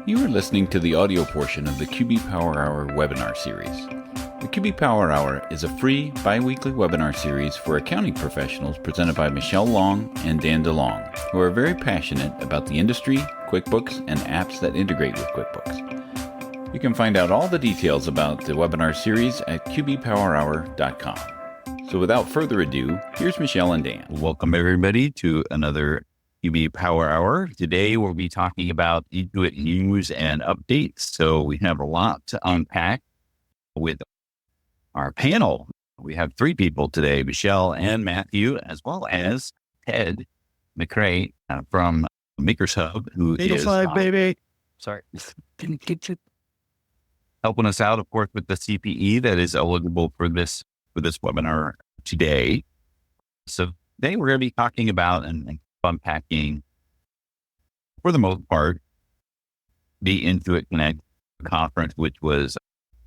You are listening to the audio portion of the QB Power Hour webinar series. The QB Power Hour is a free biweekly webinar series for accounting professionals presented by Michelle Long and Dan DeLong, who are very passionate about the industry, QuickBooks, and apps that integrate with QuickBooks. You can find out all the details about the webinar series at qbpowerhour.com. So without further ado, here's Michelle and Dan. Welcome everybody to another QB Power Hour. Today we'll be talking about Intuit news and updates. So we have a lot to unpack with our panel. We have three people today, Michelle and Matthew, as well as Ted McRae from Makers Hub, who is baby. Sorry. Helping us out, of course, with the CPE that is eligible for this webinar today. So today we're going to be talking about and unpacking, for the most part, the Intuit Connect conference, which was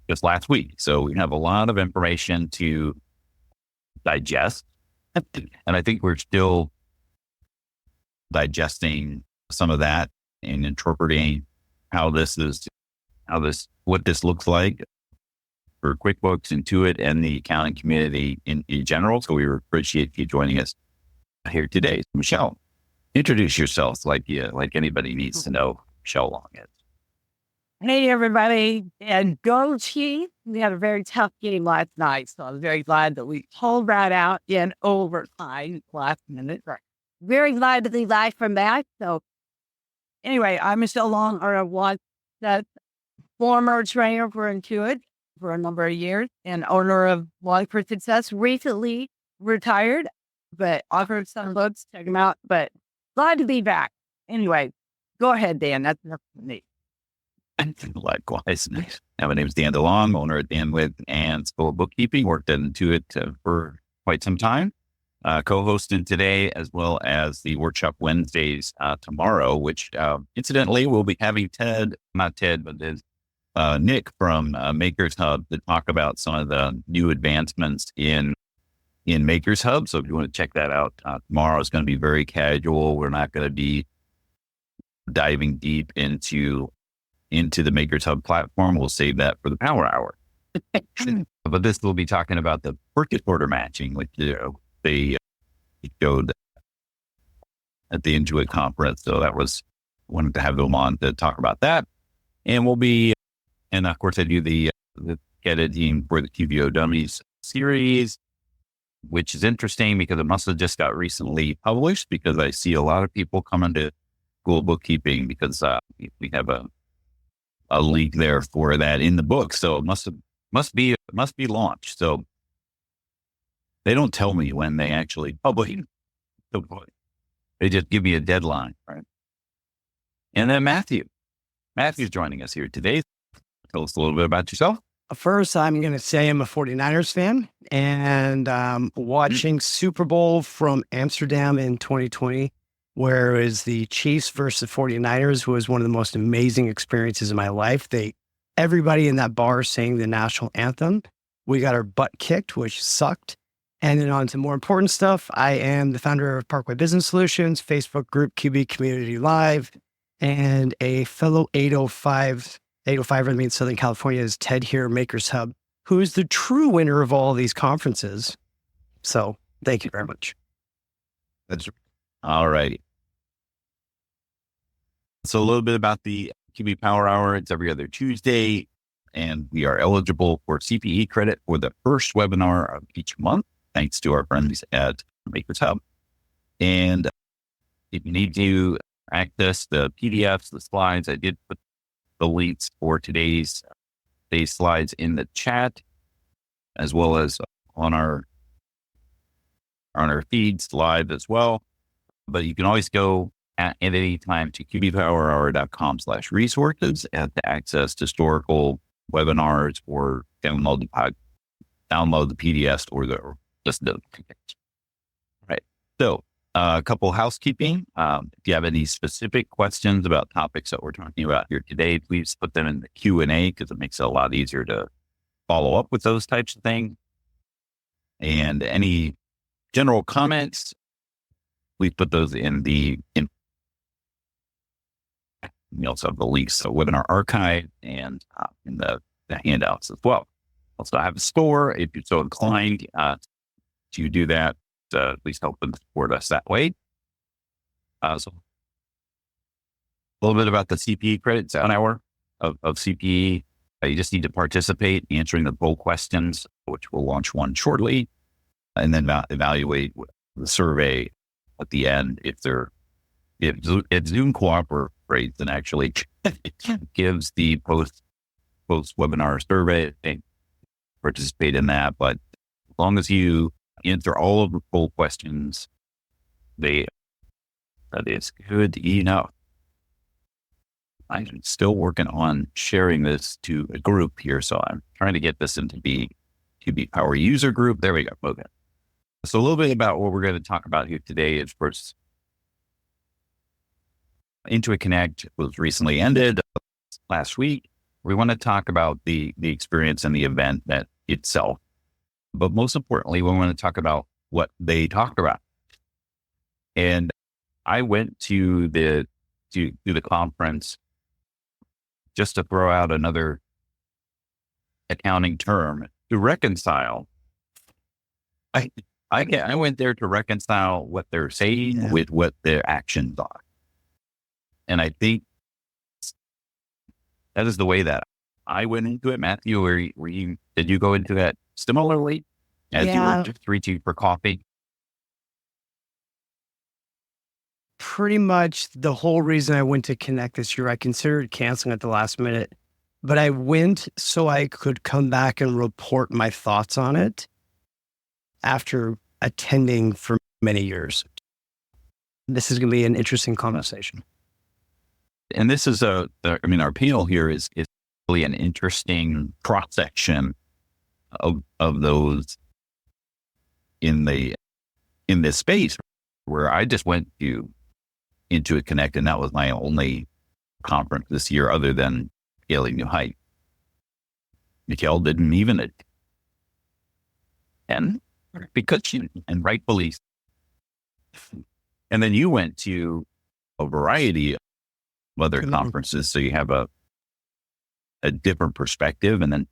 just last week. So we have a lot of information to digest. And I think we're still digesting some of that and interpreting what this looks like for QuickBooks, Intuit, and the accounting community in general. So we appreciate you joining us here today. Michelle, introduce yourself like anybody needs to know who Michelle Long is. Hey, everybody. And go Chiefs. We had a very tough game last night, so I'm very glad that we pulled that out in overtime last minute. Very glad to be live from that. So anyway, I'm Michelle Long, or that former trainer for Intuit for a number of years and owner of Long for Success, recently retired, but offered some books, check them out, but glad to be back. Anyway, go ahead, Dan. That's enough for me. Likewise. My name is Dan DeLong, owner at Dan with and Schoolofbookkeeping. Worked at Intuit for quite some time. Co-hosting today, as well as the workshop Wednesdays tomorrow, which incidentally we'll be having Nick from Makers Hub to talk about some of the new advancements in Makers Hub. So if you want to check that out, tomorrow is going to be very casual. We're not going to be diving deep into the Makers Hub platform. We'll save that for the Power Hour. But this will be talking about the purchase order matching, which they showed at the Intuit conference. So that was, wanted to have them on to talk about that. And of course I do the editing for the QBO Dummies series, which is interesting because it must have just got recently published, because I see a lot of people coming to School of Bookkeeping because we have a link there for that in the book. So it must be launched. So they don't tell me when they actually publish the book. They just give me a deadline, right? And then Matthew's joining us here today. Tell us a little bit about yourself. First, I'm going to say I'm a 49ers fan, and watching Super Bowl from Amsterdam in 2020, where it was the Chiefs versus 49ers, was one of the most amazing experiences of my life. Everybody in that bar sang the national anthem. We got our butt kicked, which sucked. And then on to more important stuff, I am the founder of Parkway Business Solutions, Facebook group QB Community Live, and a fellow 805er in Southern California is Ted here, Makers Hub, who is the true winner of all these conferences. So thank you very much. That's all right. So a little bit about the QB Power Hour. It's every other Tuesday, and we are eligible for CPE credit for the first webinar of each month, thanks to our friends at Makers Hub. And if you need to access the PDFs, the slides, I did put the links for today's slides in the chat, as well as on our feeds live as well. But you can always go at any time to qbpowerhour.com/resources to access historical webinars or download the PDFs or just the right. So a couple housekeeping. If you have any specific questions about topics that we're talking about here today, please put them in the Q&A, because it makes it a lot easier to follow up with those types of things. And any general comments, please put those in the We also have the links to webinar archive and in the handouts as well. Also, I have a store if you're so inclined to do that. Please help and support us that way. So a little bit about the CPA credits an hour of CPE. You just need to participate answering the poll questions, which we'll launch one shortly, and then evaluate the survey at the end. If Zoom cooperates and actually gives the post webinar survey, participate in that. But as long as you answer all of the poll questions, that is good enough. I'm still working on sharing this to a group here, so I'm trying to get this into the QB Power user group. There we go. Okay. So a little bit about what we're going to talk about here today is first, Intuit Connect was recently ended last week. We want to talk about the experience and the event that itself, but most importantly, we want to talk about what they talked about. And I went to the conference just to throw out another accounting term to reconcile. I went there to reconcile what they're saying with what their actions are. And I think that is the way that I went into it. Matthew, did you go into that similarly as you were just reaching for coffee? Pretty much the whole reason I went to Connect this year, I considered canceling at the last minute, but I went so I could come back and report my thoughts on it after attending for many years. This is going to be an interesting conversation. And this is our panel here is really an interesting cross-section of those in this space where I just went to Intuit Connect, and that was my only conference this year other than Scaling New Height. Mikhail didn't even it. And because and rightfully. And then you went to a variety of other conferences, so you have a different perspective. And then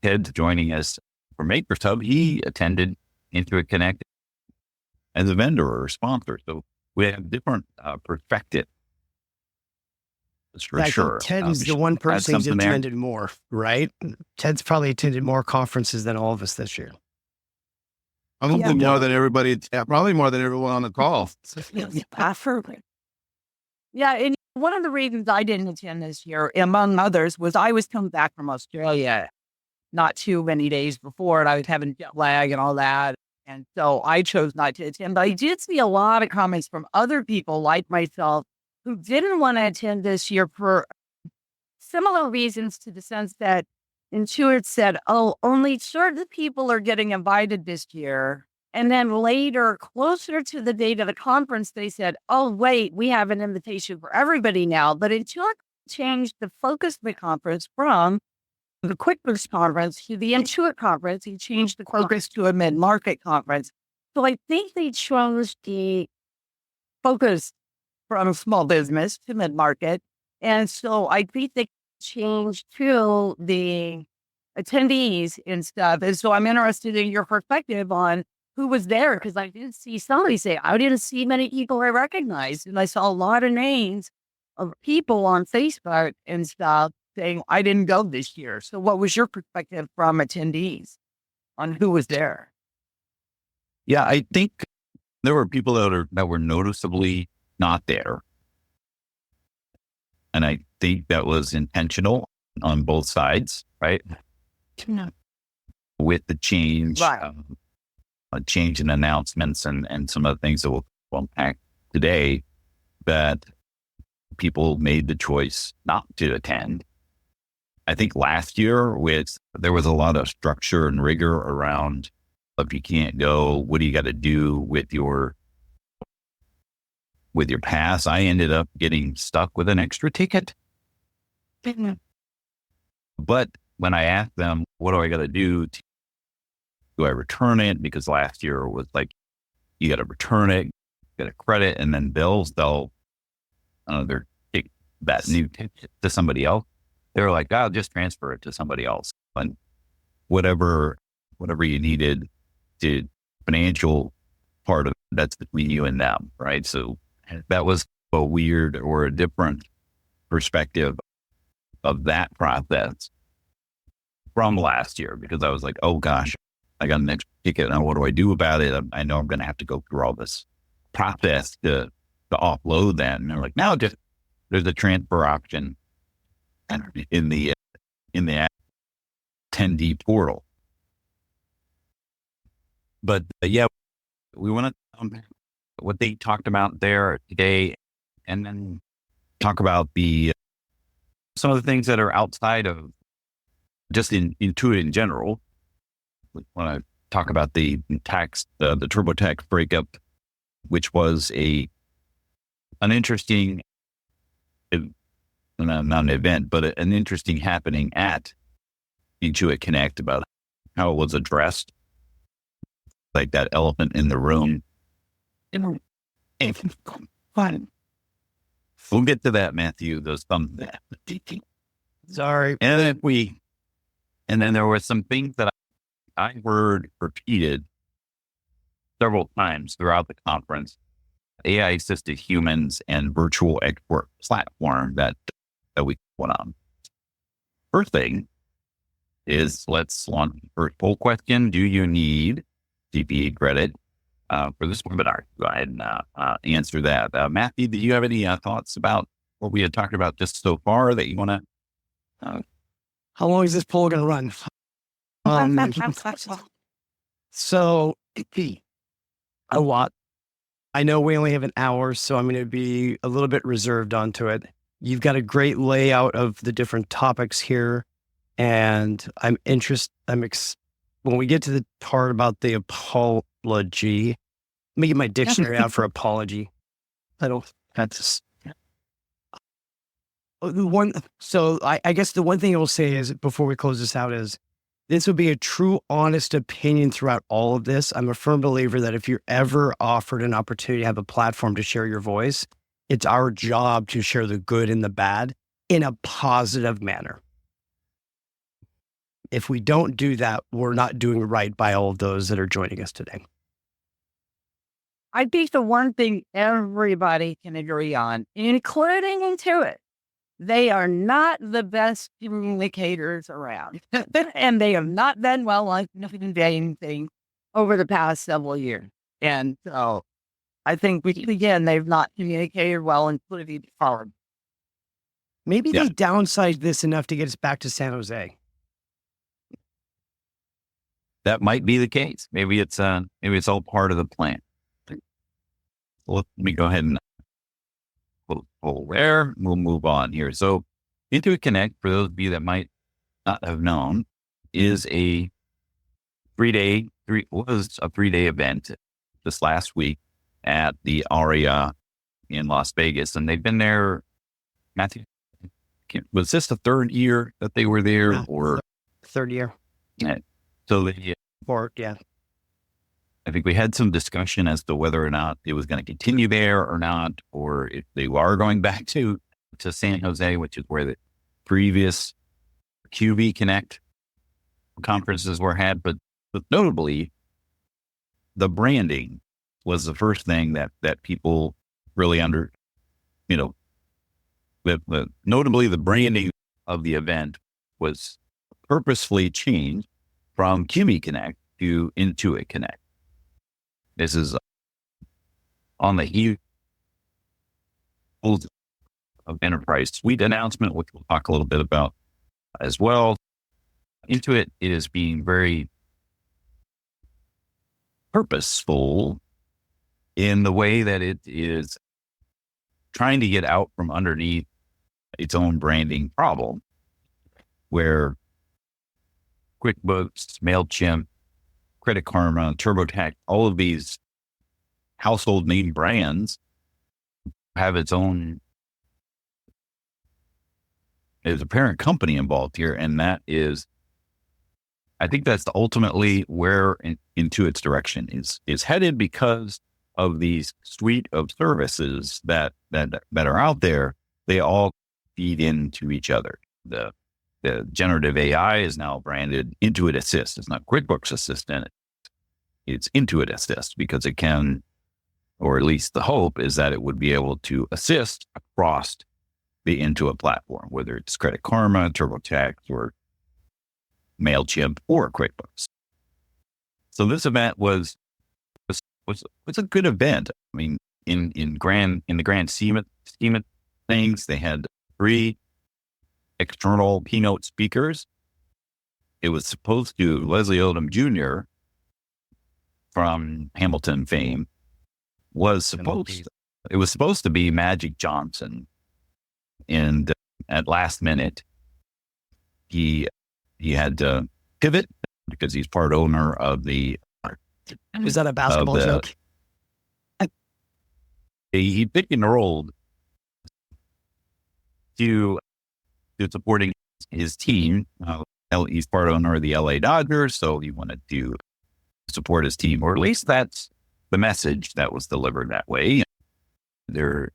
Ted's joining us for Makers Hub. He attended Intuit Connect as a vendor or a sponsor. So we have different perspective. That's for sure. Ted is the one person who's attended more, right? Ted's probably attended more conferences than all of us this year. Probably more than everybody, probably more than everyone on the call. Yeah, and one of the reasons I didn't attend this year, among others, was I was coming back from Australia not too many days before, and I was having jet lag and all that. And so I chose not to attend. But I did see a lot of comments from other people like myself who didn't want to attend this year for similar reasons, to the sense that Intuit said, oh, only certain people are getting invited this year. And then later, closer to the date of the conference, they said, oh, wait, we have an invitation for everybody now. But Intuit changed the focus of the conference from the QuickBooks conference to the Intuit conference. He changed the focus to a mid-market conference. So I think they chose the focus from small business to mid-market. And so I think they changed to the attendees and stuff. And so I'm interested in your perspective on who was there, because I did see somebody say, I didn't see many people I recognized. And I saw a lot of names of people on Facebook and stuff saying, I didn't go this year. So what was your perspective from attendees on who was there? Yeah, I think there were people that were noticeably not there. And I think that was intentional on both sides, right? With the change, a change in announcements and some of the things that we'll unpack today, that people made the choice not to attend. I think last year there was a lot of structure and rigor around, if you can't go, what do you got to do with your pass? I ended up getting stuck with an extra ticket. But when I asked them, what do I got to do? Do I return it? Because last year was like, you got to return it, get a credit, and then they'll that new to somebody else. They were like, "I'll just transfer it to somebody else." And whatever you needed to financial part of that's between you and them, right? So that was a weird or a different perspective of that process from last year, because I was like, oh gosh, I got an extra ticket. Now what do I do about it? I know I'm going to have to go through all this process to offload that. And they're like, no, just there's a transfer option in the 10D portal. But yeah, we want to what they talked about there today, and then talk about some of the things that are outside of just in Intuit in general. We want to talk about the TurboTax breakup, which was an interesting, not an event, but an interesting happening at Intuit Connect about how it was addressed, like that elephant in the room. Fun. We'll get to that, Matthew. Those thumbs. Sorry. And then there were some things that I heard repeated several times throughout the conference. AI assisted humans and virtual expert platform that we went on. First thing is, let's launch the first poll question. Do you need CPA credit for this webinar? Go ahead and answer that. Matthew, do you have any thoughts about what we had talked about just so far that you want to? How long is this poll going to run? So a lot. I know we only have an hour, so I'm going to be a little bit reserved onto it. You've got a great layout of the different topics here, and I'm interested. When we get to the part about the apology, let me get my dictionary out for apology. That's one. So I guess the one thing I will say is, before we close this out, is this would be a true, honest opinion throughout all of this. I'm a firm believer that if you're ever offered an opportunity to have a platform to share your voice, it's our job to share the good and the bad in a positive manner. If we don't do that, we're not doing right by all of those that are joining us today. I think the one thing everybody can agree on, including Intuit, they are not the best communicators around. And they have not done well on conveying things over the past several years. And so I think, again, they've not communicated well, including hard. Maybe they downsized this enough to get us back to San Jose. That might be the case. Maybe it's all part of the plan. Let me go ahead and pull there. We'll move on here. So Intuit Connect, for those of you that might not have known, is a three-day event this last week at the Aria in Las Vegas. And they've been there, Matthew, was this the third year that they were there, or? Third year. So I think we had some discussion as to whether or not it was going to continue there or not, or if they are going back to San Jose, which is where the previous QB Connect conferences were had. But notably, the branding was the first thing that people really notably the branding of the event was purposefully changed from QB Connect to Intuit Connect. This is on the heels of Enterprise Suite announcement, which we'll talk a little bit about as well. Intuit is being very purposeful in the way that it is trying to get out from underneath its own branding problem, where QuickBooks, MailChimp, Credit Karma, TurboTax, all of these household name brands have its own, there's a parent company involved here. And that is, I think that's ultimately where Intuit's direction is headed, because of these suite of services that are out there. They all feed into each other. The generative AI is now branded Intuit Assist. It's not QuickBooks Assistant. It's Intuit Assist because it can, or at least the hope is that it would be able to assist across the Intuit platform, whether it's Credit Karma, TurboTax, or MailChimp, or QuickBooks. So this event was a good event. I mean, in the grand scheme of things, they had 3 external keynote speakers. It was supposed to, Leslie Odom Jr. from Hamilton fame it was supposed to be Magic Johnson. And at last minute, he had to pivot because he's part owner of the. Is that a basketball joke? He pick and rolled to supporting his team. He's part owner of the LA Dodgers, so he wanted to support his team, or at least that's the message that was delivered that way. They're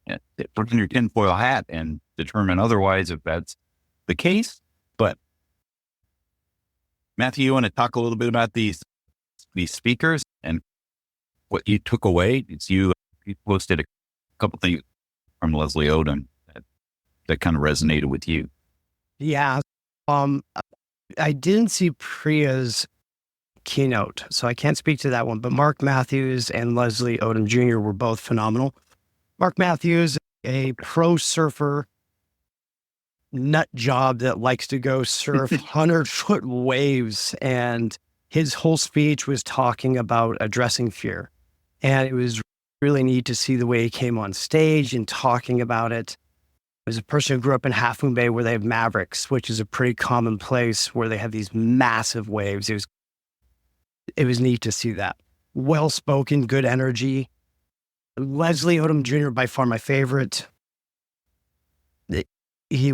put in your tinfoil hat and determine otherwise if that's the case. But Matthew, you want to talk a little bit about these speakers and what you took away? You posted a couple things from Leslie Odom that kind of resonated with you. Yeah. I didn't see Priya's keynote, so I can't speak to that one, but Mark Matthews and Leslie Odom Jr. were both phenomenal. Mark Matthews, a pro surfer nut job that likes to go surf 100-foot waves. And his whole speech was talking about addressing fear. And it was really neat to see the way he came on stage and talking about it. As a person who grew up in Half Moon Bay where they have Mavericks, which is a pretty common place where they have these massive waves. It was neat to see that. Well-spoken, good energy. Leslie Odom Jr., by far my favorite. He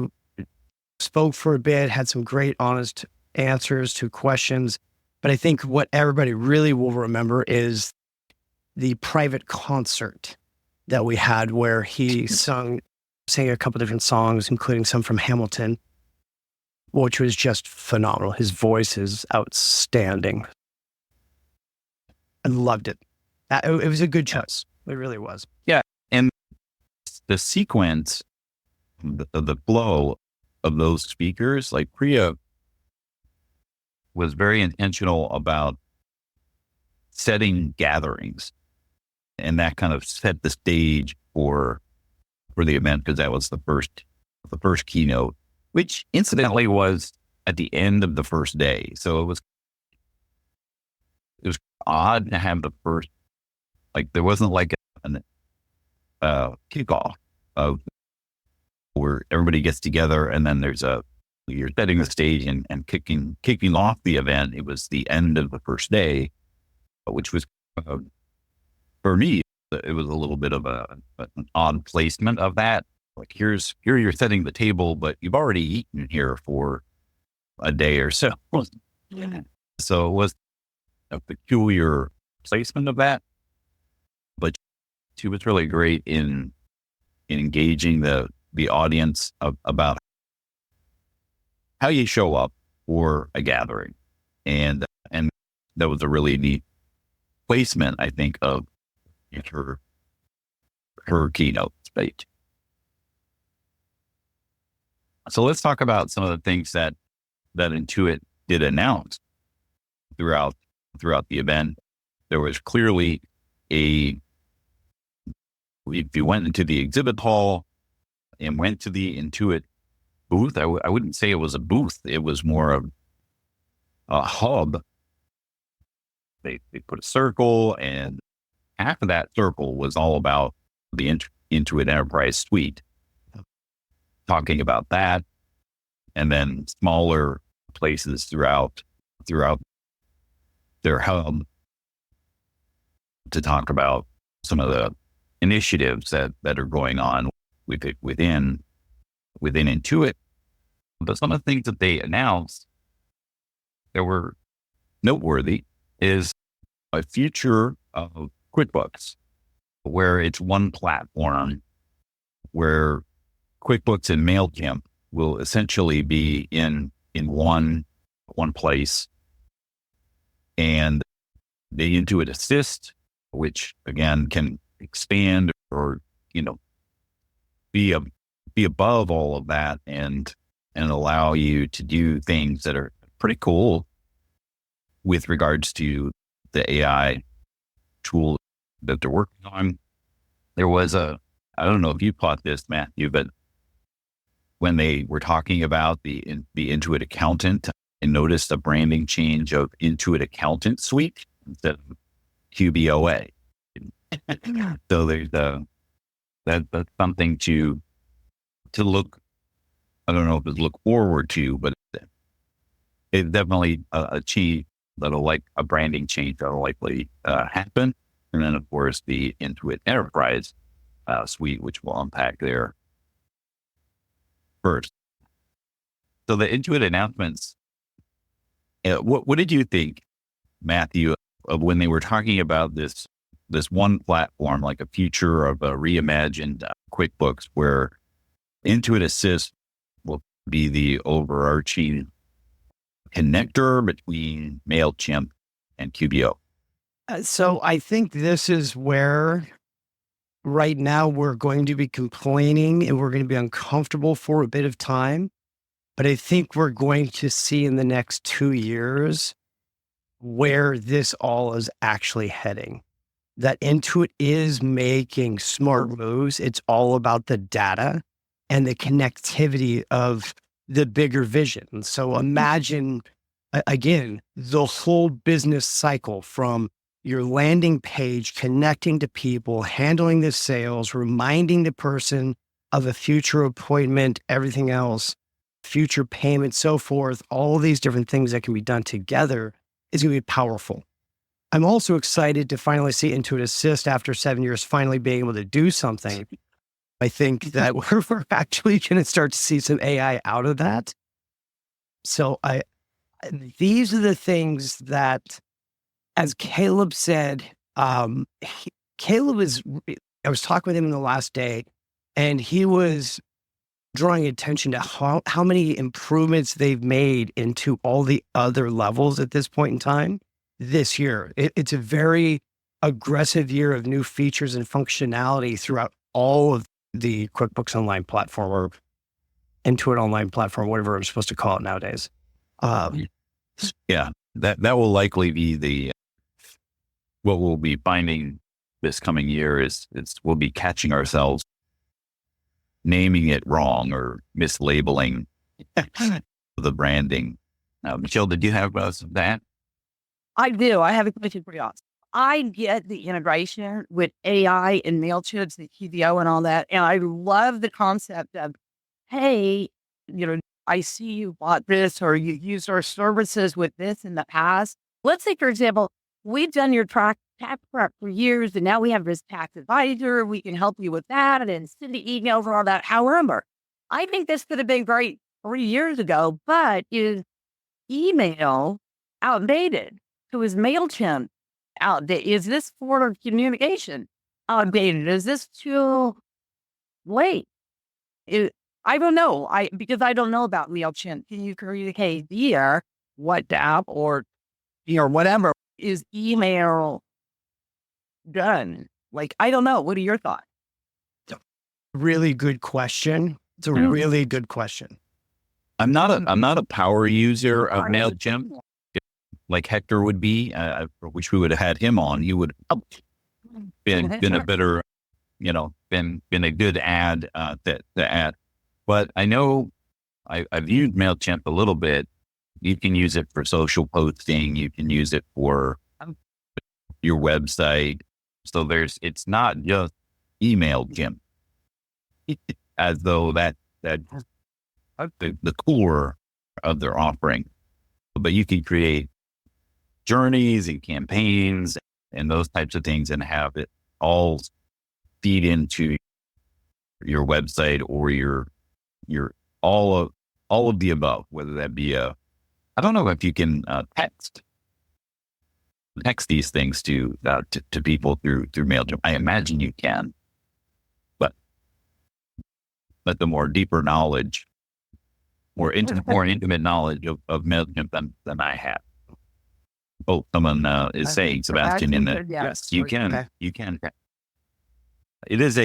spoke for a bit, had some great, honest answers to questions. But I think what everybody really will remember is the private concert that we had where he sang a couple different songs, including some from Hamilton, which was just phenomenal. His voice is outstanding. I loved it. It was a good choice. It really was. Yeah. And the sequence, the flow of those speakers, like Priya was very intentional about setting gatherings, and that kind of set the stage for the event, because that was the first keynote, which incidentally was at the end of the first day. So it was odd to have the first, like there wasn't like a kickoff of where everybody gets together and then you're setting the stage and kicking off the event. It was the end of the first day, which was for me, it was a little bit of an odd placement of that. Like here you're setting the table, but you've already eaten here for a day or so. Yeah. So it was a peculiar placement of that, but she was really great in engaging the audience about how you show up for a gathering, and that was a really neat placement, I think, of her keynote speech. So let's talk about some of the things that Intuit did announce throughout the event. There was clearly if you went into the exhibit hall and went to the Intuit booth, I wouldn't say it was a booth. It was more of a hub. They put a circle, and half of that circle was all about the Intuit Enterprise Suite, talking about that, and then smaller places throughout their hub to talk about some of the initiatives that are going on within Intuit. But some of the things that they announced that were noteworthy is a future of QuickBooks, where it's one platform, where QuickBooks and MailChimp will essentially be in one place. And the Intuit Assist, which again can expand or, be above all of that and allow you to do things that are pretty cool with regards to the AI tool that they're working on. There was I don't know if you caught this, Matthew, but when they were talking about the Intuit Accountant, I noticed a branding change of Intuit Accountant Suite instead of QBOA. So there's that's something to look. I don't know if it's look forward to, but it's definitely a change a branding change that'll likely happen. And then, of course, the Intuit Enterprise Suite, which we'll unpack there first. So the Intuit announcements. What did you think, Matthew, of when they were talking about this one platform, like a future of a reimagined QuickBooks, where Intuit Assist will be the overarching connector between MailChimp and QBO? So I think this is where right now we're going to be complaining and we're going to be uncomfortable for a bit of time. But I think we're going to see in the next 2 years where this all is actually heading. That Intuit is making smart moves. It's all about the data and the connectivity of the bigger vision. So imagine, again, the whole business cycle from your landing page, connecting to people, handling the sales, reminding the person of a future appointment, everything else, future payment, so forth, all of these different things that can be done together is going to be powerful. I'm also excited to finally see Intuit Assist after 7 years, finally being able to do something. I think that we're actually going to start to see some AI out of that. So these are the things that, as Caleb said, Caleb I was talking with him in the last day, and he was drawing attention to how many improvements they've made into all the other levels at this point in time this year. It's a very aggressive year of new features and functionality throughout all of the QuickBooks Online platform or Intuit Online platform, whatever I'm supposed to call it nowadays. Yeah, that will likely be what we'll be finding this coming year is we'll be catching ourselves naming it wrong or mislabeling the branding. Michelle, did you have that? I do. I have a question for y'all. I get the integration with AI and MailChimp, the QBO and all that. And I love the concept of, hey, I see you bought this or you used our services with this in the past. Let's say, for example, we've done your tax prep for years, and now we have this tax advisor. We can help you with that and send the emails and all that. However, I think this could have been great 3 years ago, but is email outdated? So is MailChimp outdated? Is this form of communication outdated? Is this too late? I don't know. Because I don't know about MailChimp. Can you communicate via WhatsApp or whatever? Is email done? I don't know. What are your thoughts? Really good question. It's a really good question. I'm not a power user of MailChimp like Hector would be. I wish we would have had him on. He would have been a better, been a good ad to add. But I know I've used MailChimp a little bit. You can use it for social posting. You can use it for your website. So it's not just email, Jim, as though that's the core of their offering. But you can create journeys and campaigns and those types of things and have it all feed into your website or your all of the above, whether that be I don't know if you can text these things to people through MailChimp. I imagine you can, but the more deeper knowledge more intimate knowledge of MailChimp than I have. Oh, someone is saying, Sebastian, in the yes, you can. It is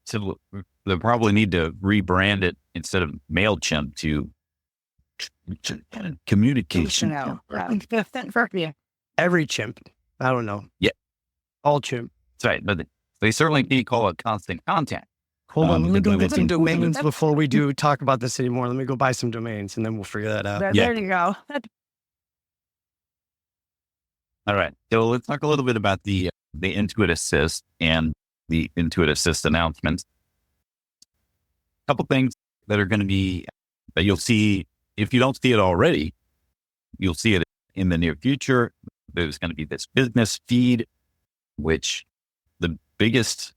so they'll probably need to rebrand it instead of MailChimp to communication. Every chimp. I don't know. Yeah. All chimp. That's right. But they certainly need to call it constant contact. Hold on. Let me go get some domains before we do talk about this anymore. Let me go buy some domains and then we'll figure that out. There you go. All right. So let's talk a little bit about the Intuit Assist and the Intuit Assist announcements. A couple things that are going to be, that you'll see, if you don't see it already, you'll see it in the near future. There's going to be this business feed, which the biggest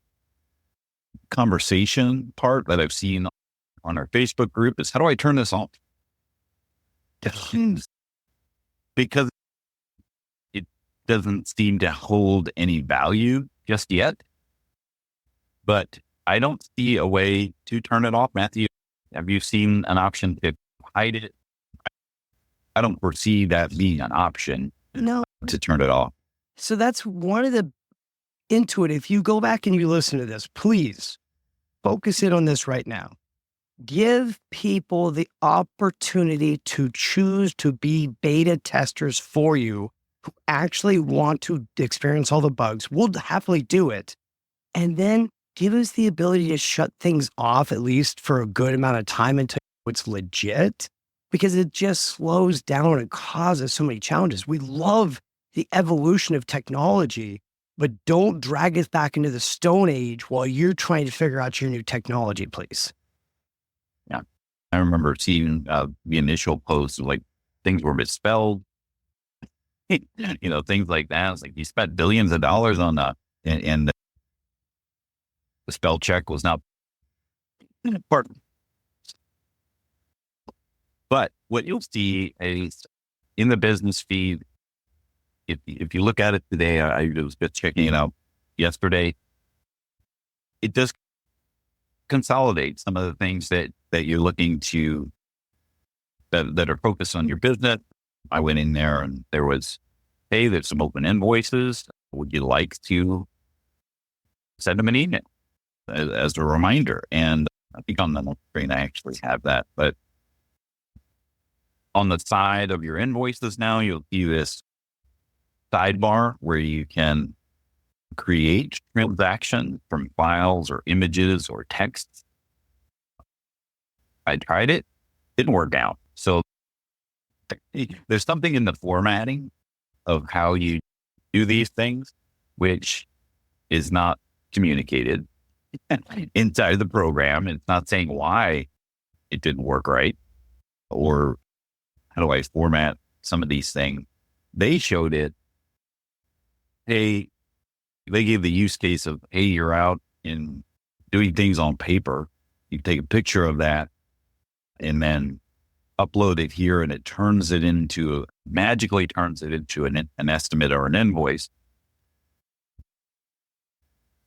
conversation part that I've seen on our Facebook group is, how do I turn this off? Because it doesn't seem to hold any value just yet. But I don't see a way to turn it off. Matthew, have you seen an option to hide it? I don't foresee that being an option to turn it off. So that's one of the Intuit. If you go back and you listen to this, please focus in on this right now. Give people the opportunity to choose to be beta testers for you who actually want to experience all the bugs. We'll happily do it. And then give us the ability to shut things off, at least for a good amount of time until it's legit, because it just slows down and causes so many challenges. We love the evolution of technology, but don't drag us back into the Stone Age while you're trying to figure out your new technology, please. Yeah. I remember seeing the initial posts, like things were misspelled, things like that. It's like you spent billions of dollars on that, and the spell check was not important. But what you'll see is in the business feed, if you look at it today, I was just checking it out yesterday, it does consolidate some of the things that you're looking to, that are focused on your business. I went in there and there was, hey, there's some open invoices. Would you like to send them an email as a reminder? And I think on the screen, I actually have that. But on the side of your invoices now, you'll see this sidebar where you can create transactions from files or images or texts. I tried it, didn't work out. So there's something in the formatting of how you do these things, which is not communicated inside the program. It's not saying why it didn't work right, or how do I format some of these things. They showed it. Hey, they gave the use case of, hey, you're out in doing things on paper. You take a picture of that and then upload it here, and it magically turns it into an estimate or an invoice.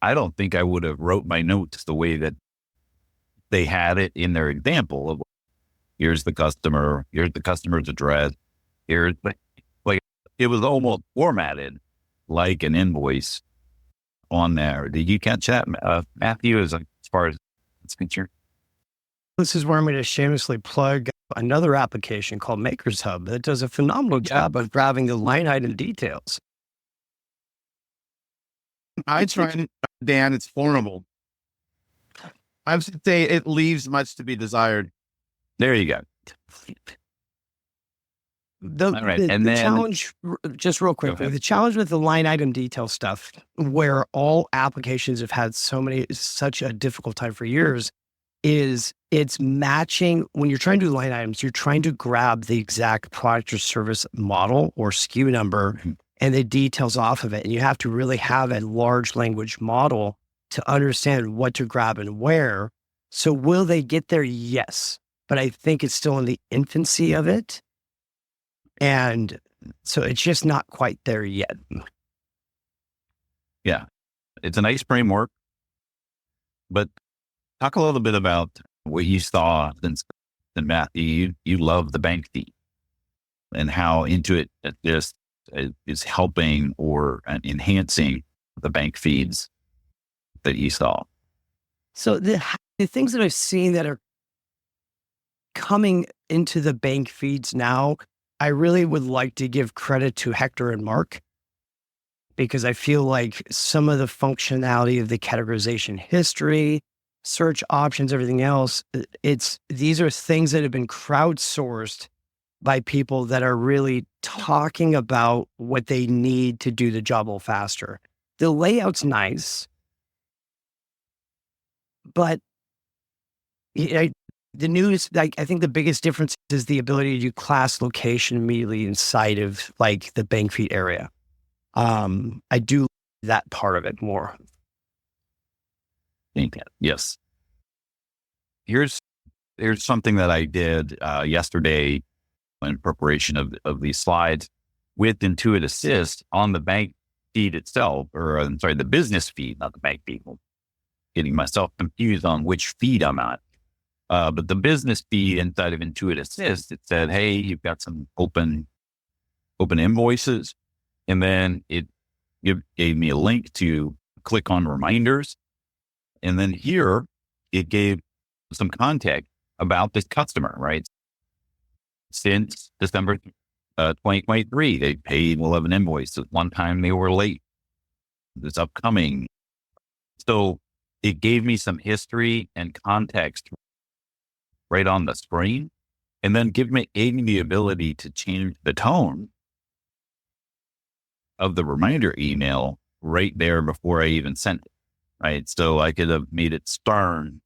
I don't think I would have wrote my notes the way that they had it in their example of, here's the customer, here's the customer's address, like it was almost formatted like an invoice on there. Did you catch that, Matthew, as far as it's concerned? This is where I'm going to shamelessly plug another application called Makers Hub that does a phenomenal job of grabbing the line item details. I tried it, Dan. It's horrible. I would say it leaves much to be desired. There you go. The challenge, just real quickly, the challenge with the line item detail stuff, where all applications have had such a difficult time for years, is it's matching. When you're trying to do line items, you're trying to grab the exact product or service model or SKU number and the details off of it. And you have to really have a large language model to understand what to grab and where. So will they get there? Yes. But I think it's still in the infancy of it. And so it's just not quite there yet. Yeah. It's a nice framework, but talk a little bit about what you saw since and Matthew, you love the bank feed and how Intuit just is helping or enhancing the bank feeds that you saw. So the things that I've seen that are coming into the bank feeds now, I really would like to give credit to Hector and Mark, because I feel like some of the functionality of the categorization history, search options, everything else, these are things that have been crowdsourced by people that are really talking about what they need to do the job a little faster. The layout's nice, but the news, like, I think the biggest difference is the ability to do class location immediately inside of like the bank feed area. I do that part of it more. Yes. Here's something that I did yesterday in preparation of these slides with Intuit Assist on the bank feed itself, or I'm sorry, the business feed, not the bank feed. Getting myself confused on which feed I'm on. But the business feed inside of Intuit Assist, it said, hey, you've got some open invoices. And then it gave me a link to click on reminders. And then here it gave some context about this customer, right? Since December 2023, they paid 11 invoices. One time they were late. This upcoming. So it gave me some history and context right on the screen, and then gave me the ability to change the tone of the reminder email right there before I even sent it, right? So I could have made it stern,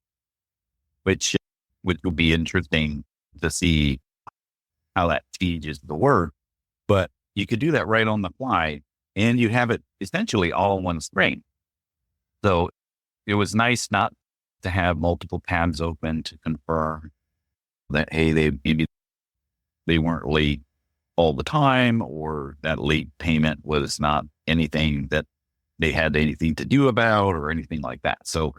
which will be interesting to see how that changes the word, but you could do that right on the fly, and you have it essentially all in one screen. So it was nice not to have multiple tabs open to confirm that, hey, maybe they weren't late all the time, or that late payment was not anything that they had anything to do about or anything like that. So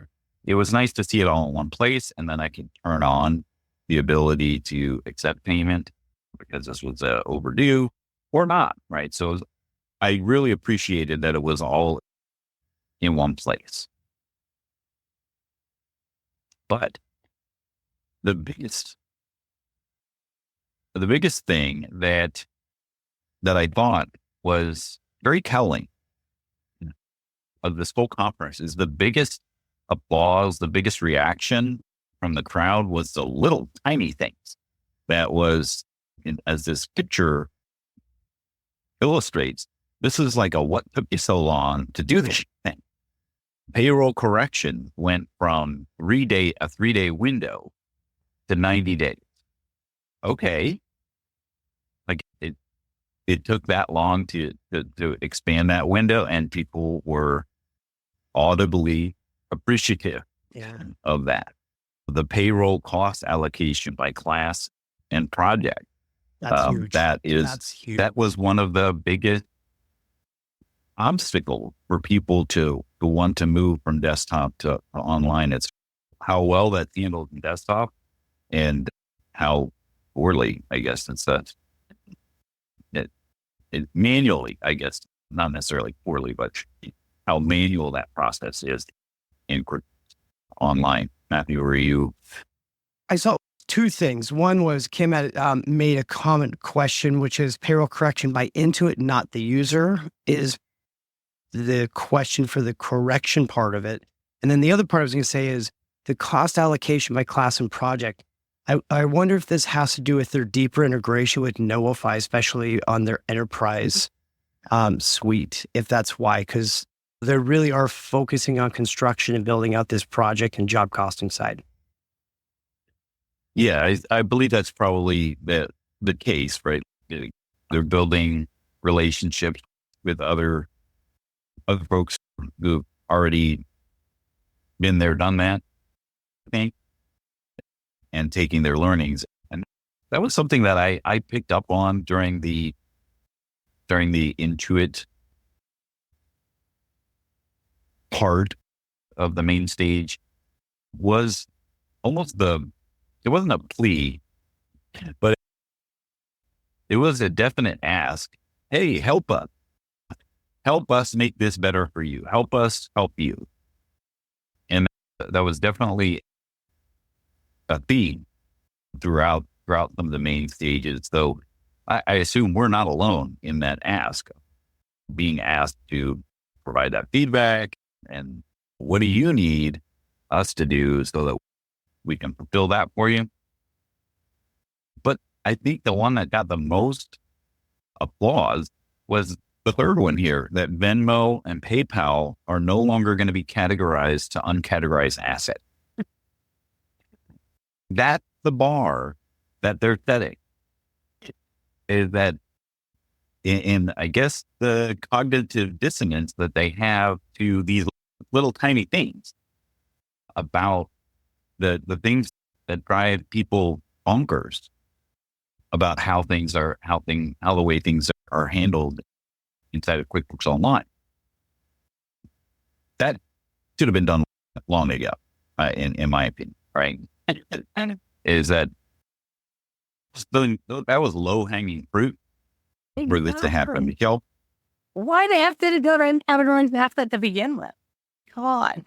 it was nice to see it all in one place. And then I could turn on the ability to accept payment because this was overdue or not, right? So I really appreciated that it was all in one place. But the biggest thing that I thought was very telling of this whole conference is the biggest applause, the biggest reaction from the crowd was the little tiny things that was, as this picture illustrates, this is like what took you so long to do this thing? Payroll correction went from a 3-day window to 90 days. Okay. Like it took that long to expand that window, and people were audibly appreciative of that. The payroll cost allocation by class and project. That's huge. That's huge. That was one of the biggest obstacles for people to want to move from desktop to online. It's how well that's handled in desktop and how poorly, I guess, it manually, I guess, not necessarily poorly, but how manual that process is in online. Matthew, were you? I saw two things. One was Kim had made a comment question, which is payroll correction by Intuit, not the user, is the question for the correction part of it. And then the other part I was going to say is the cost allocation by class and project. I wonder if this has to do with their deeper integration with Notify, especially on their enterprise suite, if that's why, because they really are focusing on construction and building out this project and job costing side. Yeah, I believe that's probably the case, right? They're building relationships with other folks who've already been there, done that, I think, and taking their learnings. And that was something that I picked up on during the Intuit part of the main stage was almost it wasn't a plea, But it was a definite ask. Hey, help us. Help us make this better for you. Help us help you. And that was definitely a theme throughout some of the main stages. So I assume we're not alone in that ask, being asked to provide that feedback. And what do you need us to do so that we can fulfill that for you? But I think the one that got the most applause was the third one here, that Venmo and PayPal are no longer going to be categorized to uncategorized asset. That's the bar that they're setting. Is that in I guess the cognitive dissonance that they have to these little tiny things about the things that drive people bonkers about how the way things are handled inside of QuickBooks Online. That should have been done long ago, in my opinion, right? Is that was low-hanging fruit for this to happen, Michelle? Why they have to go and have everyone have that to begin with? Come on.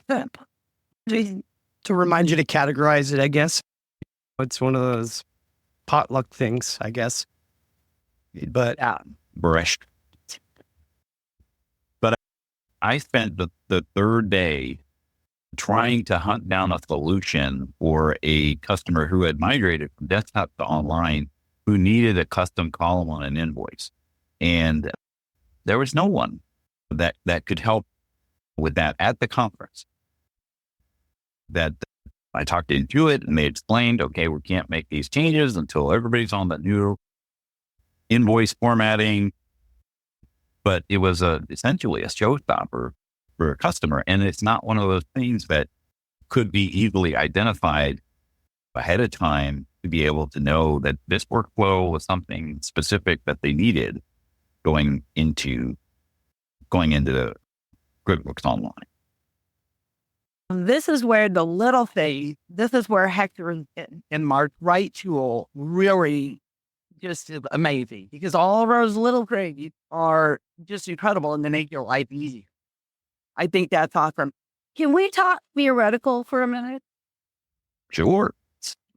To remind you to categorize it, I guess. It's one of those potluck things, I guess. But Brecht. But I spent the third day trying to hunt down a solution for a customer who had migrated from desktop to online, who needed a custom column on an invoice. And there was no one that could help with that at the conference. That I talked to Intuit and they explained, okay, we can't make these changes until everybody's on the new invoice formatting. But it was essentially a showstopper for a customer. And it's not one of those things that could be easily identified ahead of time to be able to know that this workflow was something specific that they needed going into the QuickBooks Online. This is where the little thing, this is where Hector and Mark Wright tool really just is amazing, because all of those little things are just incredible and they make your life easier. I think that's awesome. Can we talk theoretical for a minute? Sure.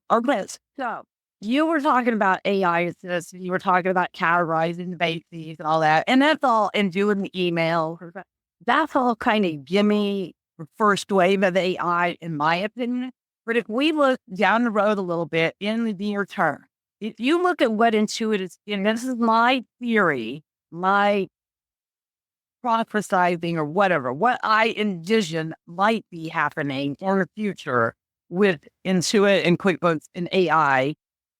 Okay. So you were talking about AI assist, you were talking about categorizing the basics and all that. And that's all, and doing the email. That's all kind of gimme first wave of AI, in my opinion. But if we look down the road a little bit in the near term, if you look at what Intuit is, and this is my theory, my prophesizing or whatever, what I envision might be happening in the future with Intuit and QuickBooks and AI,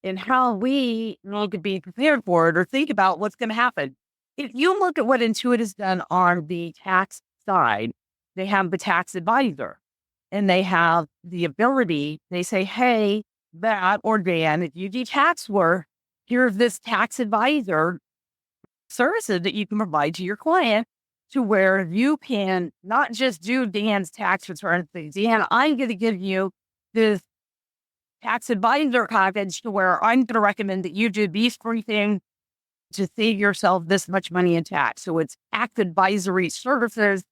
and how we need to be prepared for it or think about what's going to happen. If you look at what Intuit has done on the tax side, they have the tax advisor and they have the ability, they say, hey, Matt or Dan, if you do tax work, here's this tax advisor services that you can provide to your client, to where you can not just do Dan's tax return things. Dan, I'm going to give you this tax advisor package to where I'm going to recommend that you do these 3 things to save yourself this much money in tax. So it's tax advisory services,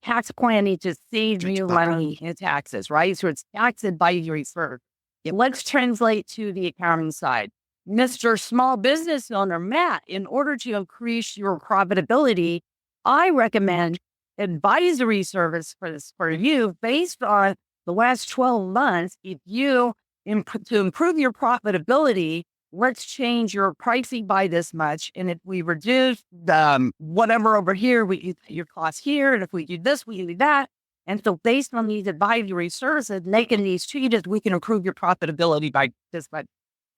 tax planning to save you money in taxes, right? So it's tax advisory service. Let's translate to the accounting side. Mr. Small Business Owner, Matt, in order to increase your profitability, I recommend advisory service for you based on the last 12 months. If you, to improve your profitability, let's change your pricing by this much. And if we reduce the whatever over here, we pay your costs here. And if we do this, we do that. And so based on these advisory services, making these changes, we can improve your profitability by this much.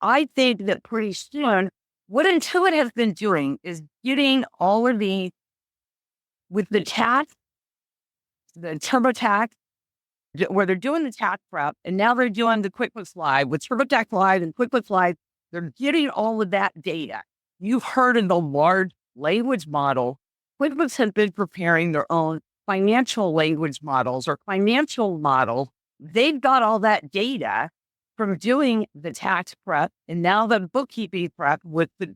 I think that pretty soon, what Intuit has been doing is getting all of these with the tax, the TurboTax, where they're doing the tax prep, and now they're doing the QuickBooks Live with TurboTax Live and QuickBooks Live. They're getting all of that data. You've heard in the large language model, QuickBooks has been preparing their own financial language models or financial models. They've got all that data, from doing the tax prep and now the bookkeeping prep with the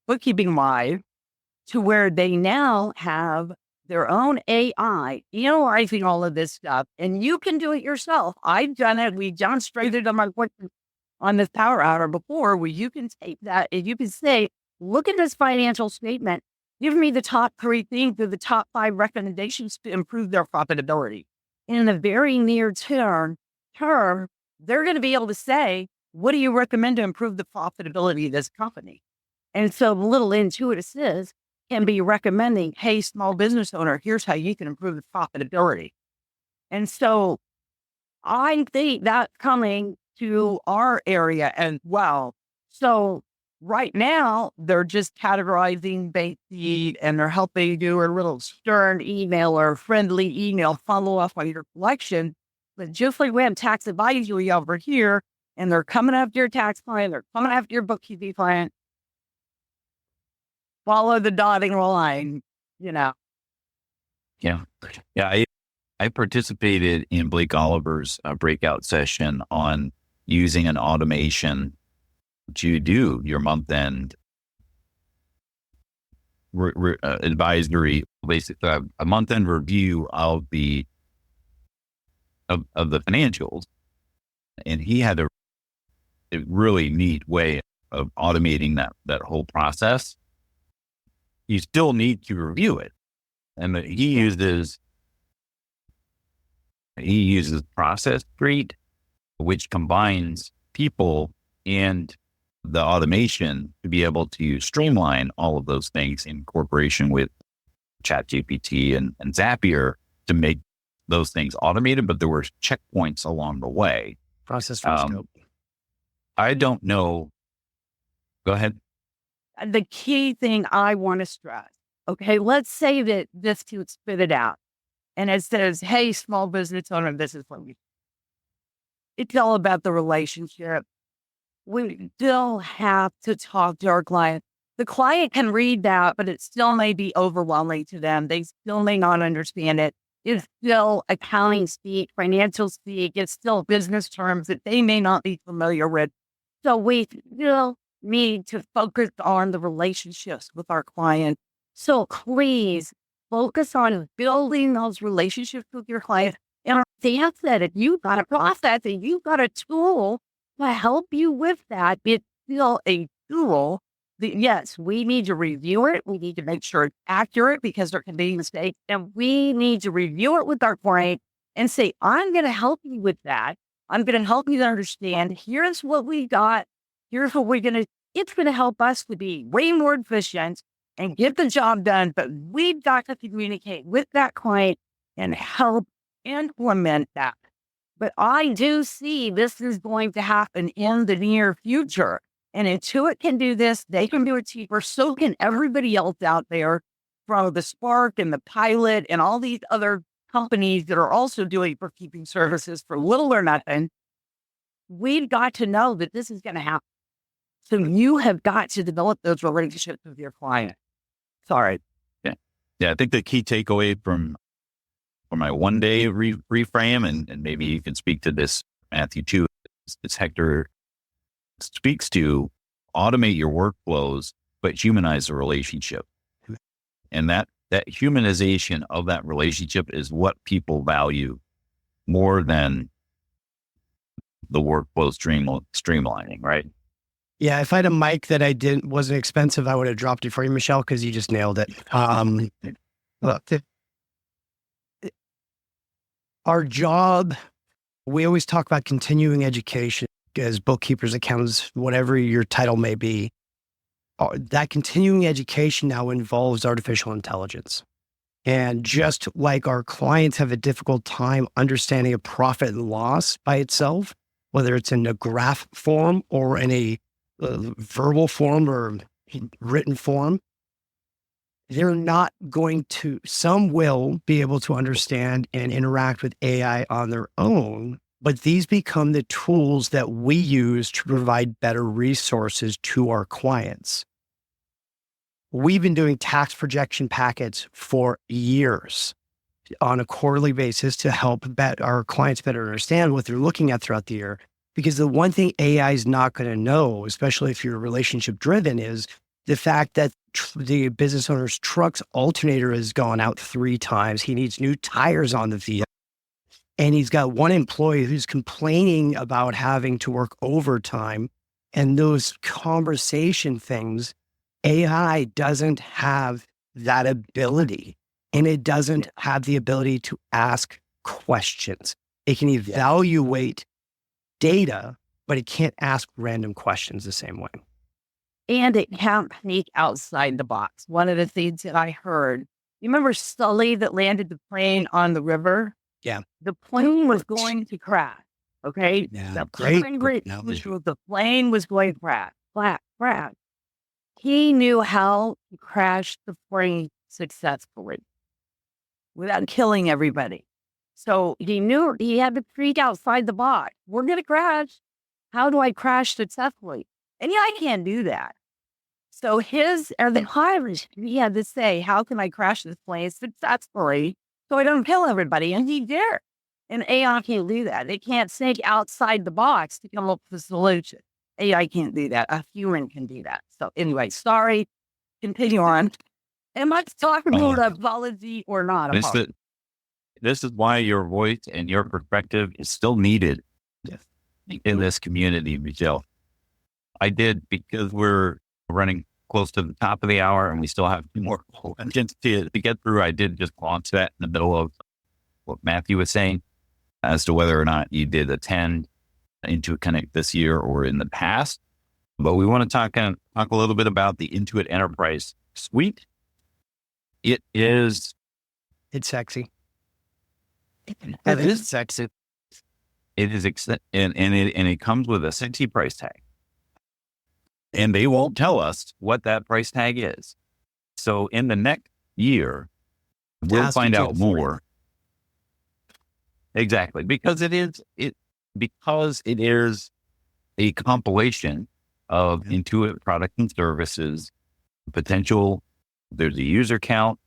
bookkeeping live to where they now have their own AI analyzing all of this stuff. And you can do it yourself. I've done it. We demonstrated on this Power Hour before, where you can take that and you can say, look at this financial statement. Give me the top 3 things or the top 5 recommendations to improve their profitability. In the very near term, they're going to be able to say, what do you recommend to improve the profitability of this company? And so the little Intuit Assist can be recommending, hey, small business owner, here's how you can improve the profitability. And so I think that's coming to our area as well. So right now, they're just categorizing bait seed and they're helping you do a little stern email or friendly email follow up on your collection. But just like we have tax advisory over here, and they're coming after your tax client, they're coming after your bookkeeping client, follow the dotting line, Yeah. I participated in Blake Oliver's breakout session on using an automation to do your month end advisory, basically a month end review of the financials. And he had a really neat way of automating that whole process. You still need to review it. And he uses Process Street, which combines people and the automation to be able to streamline all of those things in cooperation with ChatGPT and Zapier to make those things automated, but there were checkpoints along the way. Process for scope. I don't know. Go ahead. the key thing I want to stress, okay, let's say that this could spit it out and it says, hey, small business owner, this is what we, it's all about the relationship. We still have to talk to our client. The client can read that, but it still may be overwhelming to them. They still may not understand it. It's still accounting speak, financial speak. It's still business terms that they may not be familiar with. So we still need to focus on the relationships with our client. So please focus on building those relationships with your client. And Dan said, if you've got a process and you've got a tool to help you with that, it's still a tool. Yes, we need to review it. We need to make sure it's accurate because there can be mistakes. And we need to review it with our client and say, I'm going to help you with that. I'm going to help you to understand, here's what we got. Here's what we're going to, it's going to help us to be way more efficient and get the job done. But we've got to communicate with that client and help implement that. But I do see this is going to happen in the near future. And Intuit can do this. They can do it cheaper. So can everybody else out there, from the Spark and the Pilot and all these other companies that are also doing bookkeeping services for little or nothing. We've got to know that this is going to happen. So you have got to develop those relationships with your client. Sorry. Yeah. I think the key takeaway from my one day reframe, and maybe you can speak to this, Matthew, too, is Hector speaks to automate your workflows, but humanize the relationship. And that humanization of that relationship is what people value more than the workflow streamlining, right? Yeah, if I had a mic that wasn't expensive, I would have dropped it for you, Michelle, because you just nailed it. Look, our job, we always talk about continuing education as bookkeepers, accountants, whatever your title may be. That continuing education now involves artificial intelligence. And just like our clients have a difficult time understanding a profit and loss by itself, whether it's in a graph form or in a verbal form or written form, they're not going to, some will be able to understand and interact with AI on their own, but these become the tools that we use to provide better resources to our clients. We've been doing tax projection packets for years on a quarterly basis to help our clients better understand what they're looking at throughout the year. Because the one thing AI is not going to know, especially if you're relationship driven, is the fact that the business owner's truck's alternator has gone out 3 times. He needs new tires on the vehicle. And he's got one employee who's complaining about having to work overtime. And those conversation things, AI doesn't have that ability. And it doesn't have the ability to ask questions. It can evaluate data, but it can't ask random questions the same way. And it can't think outside the box. One of the things that I heard, you remember Sully that landed the plane on the river? Yeah. The plane was going to crash. Okay. Yeah, The great. the plane was going to crash. He knew how to crash the plane successfully without killing everybody. So he knew he had to think outside the box. We're going to crash. How do I crash successfully? And I can't do that. So he had to say, how can I crash this plane successfully so I don't kill everybody? And he did. And AI can't do that. It can't think outside the box to come up with a solution. AI can't do that. A human can do that. So anyway, sorry. Continue on. Am I talking about apology or not? This is why your voice and your perspective is still needed in this community, Michelle. I did, because we're running close to the top of the hour and we still have 2 more questions to get through. I did just launch that in the middle of what Matthew was saying as to whether or not you did attend Intuit Connect this year or in the past. But we want to talk a little bit about the Intuit Enterprise Suite. It's sexy. It is sexy. It is, and it comes with a sexy price tag. And they won't tell us what that price tag is. So in the next year, we'll find out more. Exactly. Because it is a compilation of Intuit products and services, potential. There's a user count.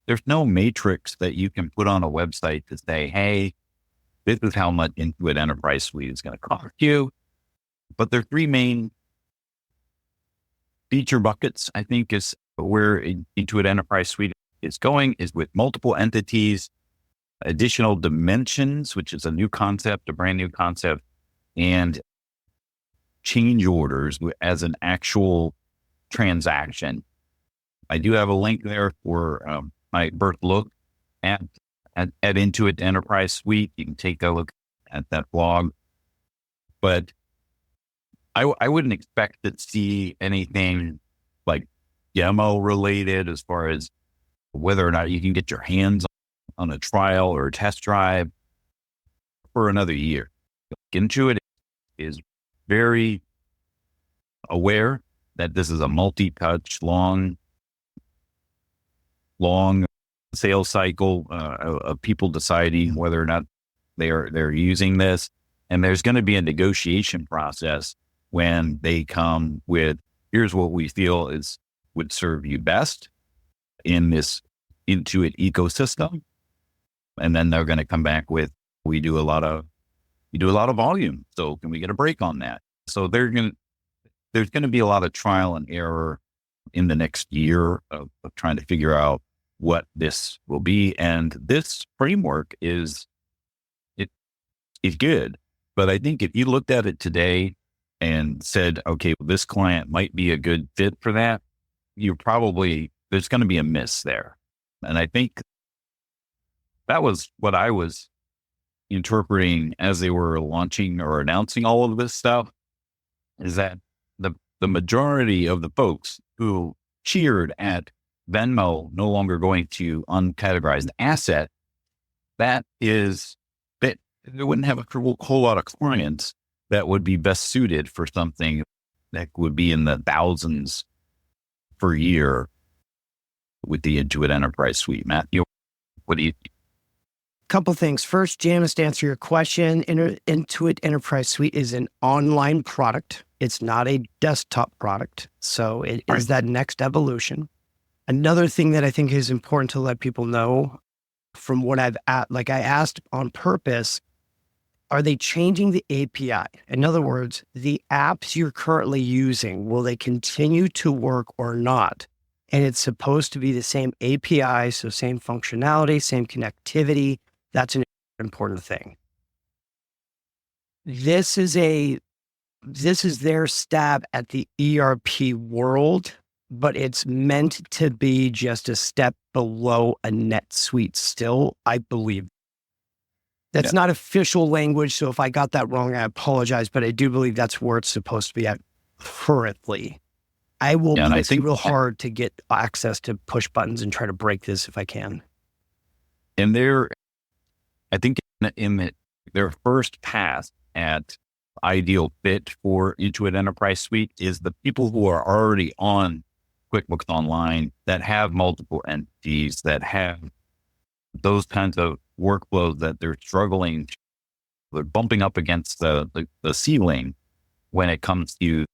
There's no matrix that you can put on a website to say, hey, this is how much Intuit Enterprise Suite is going to cost you. But there are 3 main feature buckets, I think, is where Intuit Enterprise Suite is going, is with multiple entities, additional dimensions, which is a new concept, a brand new concept, and change orders as an actual transaction. I do have a link there for my birth look at Intuit Enterprise Suite. You can take a look at that blog. But I wouldn't expect to see anything like demo related as far as whether or not you can get your hands on a trial or a test drive for another year. Intuit is very aware that this is a multi-touch, long sales cycle of people deciding whether or not they're using this. And there's going to be a negotiation process when they come with, here's what we feel would serve you best in this Intuit ecosystem. And then they're going to come back with, we do a lot of volume. So can we get a break on that? So there's going to be a lot of trial and error in the next year of trying to figure out what this will be. And this framework is good. But I think if you looked at it today and said, okay, well, this client might be a good fit for that, there's going to be a miss there. And I think that was what I was interpreting as they were launching or announcing all of this stuff, is that the majority of the folks who cheered at Venmo no longer going to uncategorized asset, that they wouldn't have a whole lot of clients that would be best suited for something that would be in the thousands per year with the Intuit Enterprise Suite. Matthew, what do you think? Couple things. First, Janice, to answer your question, Intuit Enterprise Suite is an online product. It's not a desktop product. So it is that next evolution. Another thing that I think is important to let people know from what I asked on purpose, Are they changing the API? In other words, the apps you're currently using, will they continue to work or not? And it's supposed to be the same API, so same functionality, same connectivity. That's an important thing. This is their stab at the ERP world, but it's meant to be just a step below a NetSuite still, I believe. That's not official language, so if I got that wrong, I apologize, but I do believe that's where it's supposed to be at currently. I will push real hard to get access to push buttons and try to break this if I can. And I think in their first pass at ideal fit for Intuit Enterprise Suite is the people who are already on QuickBooks Online that have multiple entities, that have those kinds of workflows that they're struggling, they're bumping up against the ceiling when it comes to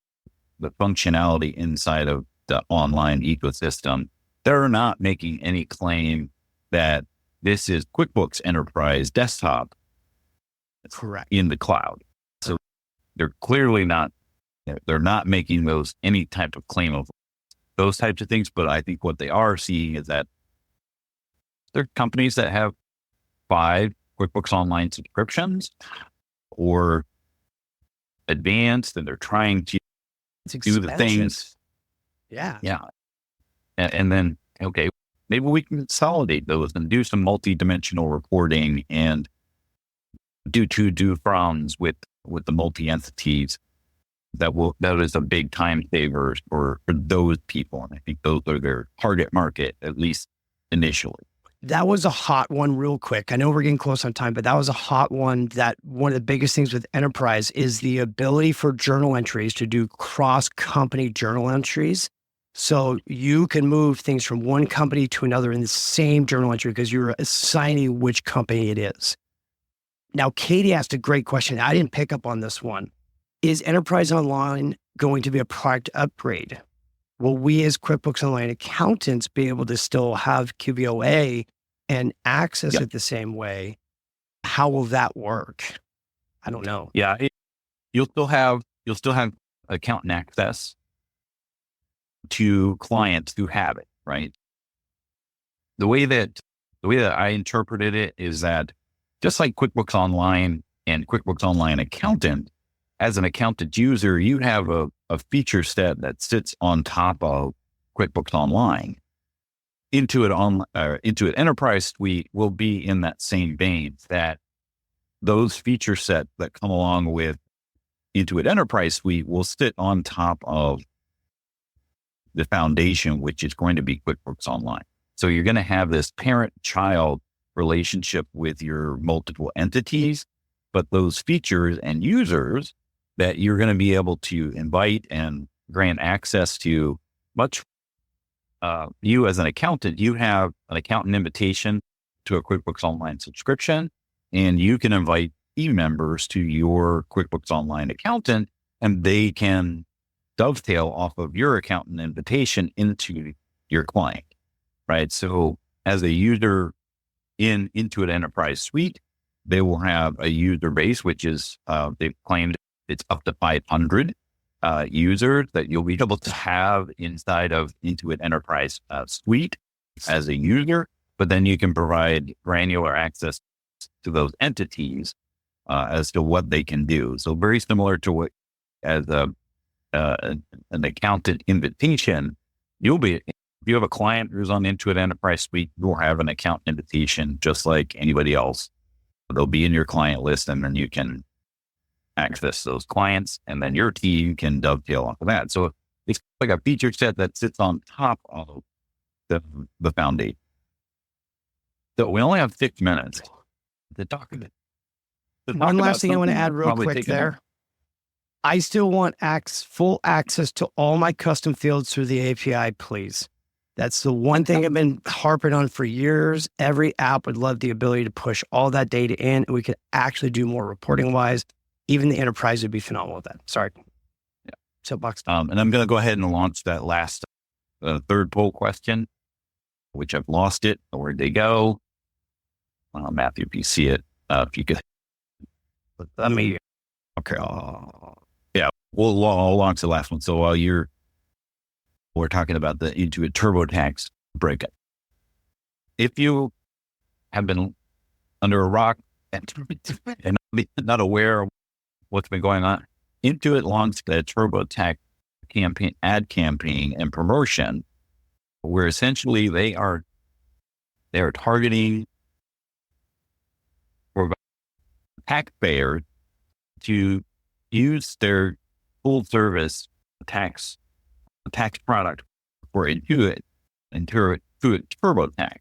the functionality inside of the online ecosystem. They're not making any claim that this is QuickBooks Enterprise Desktop in the cloud. So they're clearly not, they're not making any type of claim of those types of things. But I think what they are seeing is that there are companies that have 5 QuickBooks Online subscriptions or advanced, and they're trying to do the things. Yeah. And then, okay, maybe we can consolidate those and do some multi-dimensional reporting and do froms with the multi-entities. That is a big time saver for those people. And I think those are their target market, at least initially. That was a hot one real quick. I know we're getting close on time, but that was a hot one. That one of the biggest things with enterprise is the ability for journal entries to do cross-company journal entries. So you can move things from one company to another in the same journal entry because you're assigning which company it is. Now, Katie asked a great question. I didn't pick up on this one. Is Enterprise Online going to be a product upgrade? Will we as QuickBooks Online accountants be able to still have QBOA and access it the same way? How will that work? I don't know. Yeah, you'll still have accountant access to clients who have it, right? The way that I interpreted it is that just like QuickBooks Online and QuickBooks Online Accountant, as an accountant user, you have a feature set that sits on top of QuickBooks Online. Intuit Enterprise Suite will be in that same vein, that those feature sets that come along with Intuit Enterprise Suite will sit on top of the foundation, which is going to be QuickBooks Online. So you're going to have this parent-child relationship with your multiple entities, but those features and users that you're going to be able to invite and grant access to you as an accountant, you have an accountant invitation to a QuickBooks Online subscription, and you can invite team members to your QuickBooks Online accountant, and they can dovetail off of your accountant invitation into your client, right? So as a user in Intuit Enterprise Suite, they will have a user base, which is, they've claimed it's up to 500 users that you'll be able to have inside of Intuit Enterprise Suite as a user, but then you can provide granular access to those entities as to what they can do. So very similar to what as an accountant invitation, if you have a client who's on Intuit Enterprise Suite, you'll have an account invitation just like anybody else. They'll be in your client list, and then you can access those clients, and then your team can dovetail off of that. So it's like a feature set that sits on top of the foundation. So we only have 6 minutes to talk about. One last thing I want to add real quick there. I still want full access to all my custom fields through the API, please. That's the one thing I've been harping on for years. Every app would love the ability to push all that data in, and we could actually do more reporting wise. Even the enterprise would be phenomenal with that. Sorry. Yeah. Soapbox. And I'm going to go ahead and launch that last third poll question, which I've lost it. Where'd they go? Matthew, if you see it, if you could But let me, okay. Yeah. Well, along to the last one. So while we're talking about the Intuit TurboTax breakup. If you have been under a rock and not aware of what's been going on, Intuit launched the TurboTax campaign, ad campaign and promotion, where essentially they are targeting for taxpayers to use their full service tax product for Intuit TurboTax.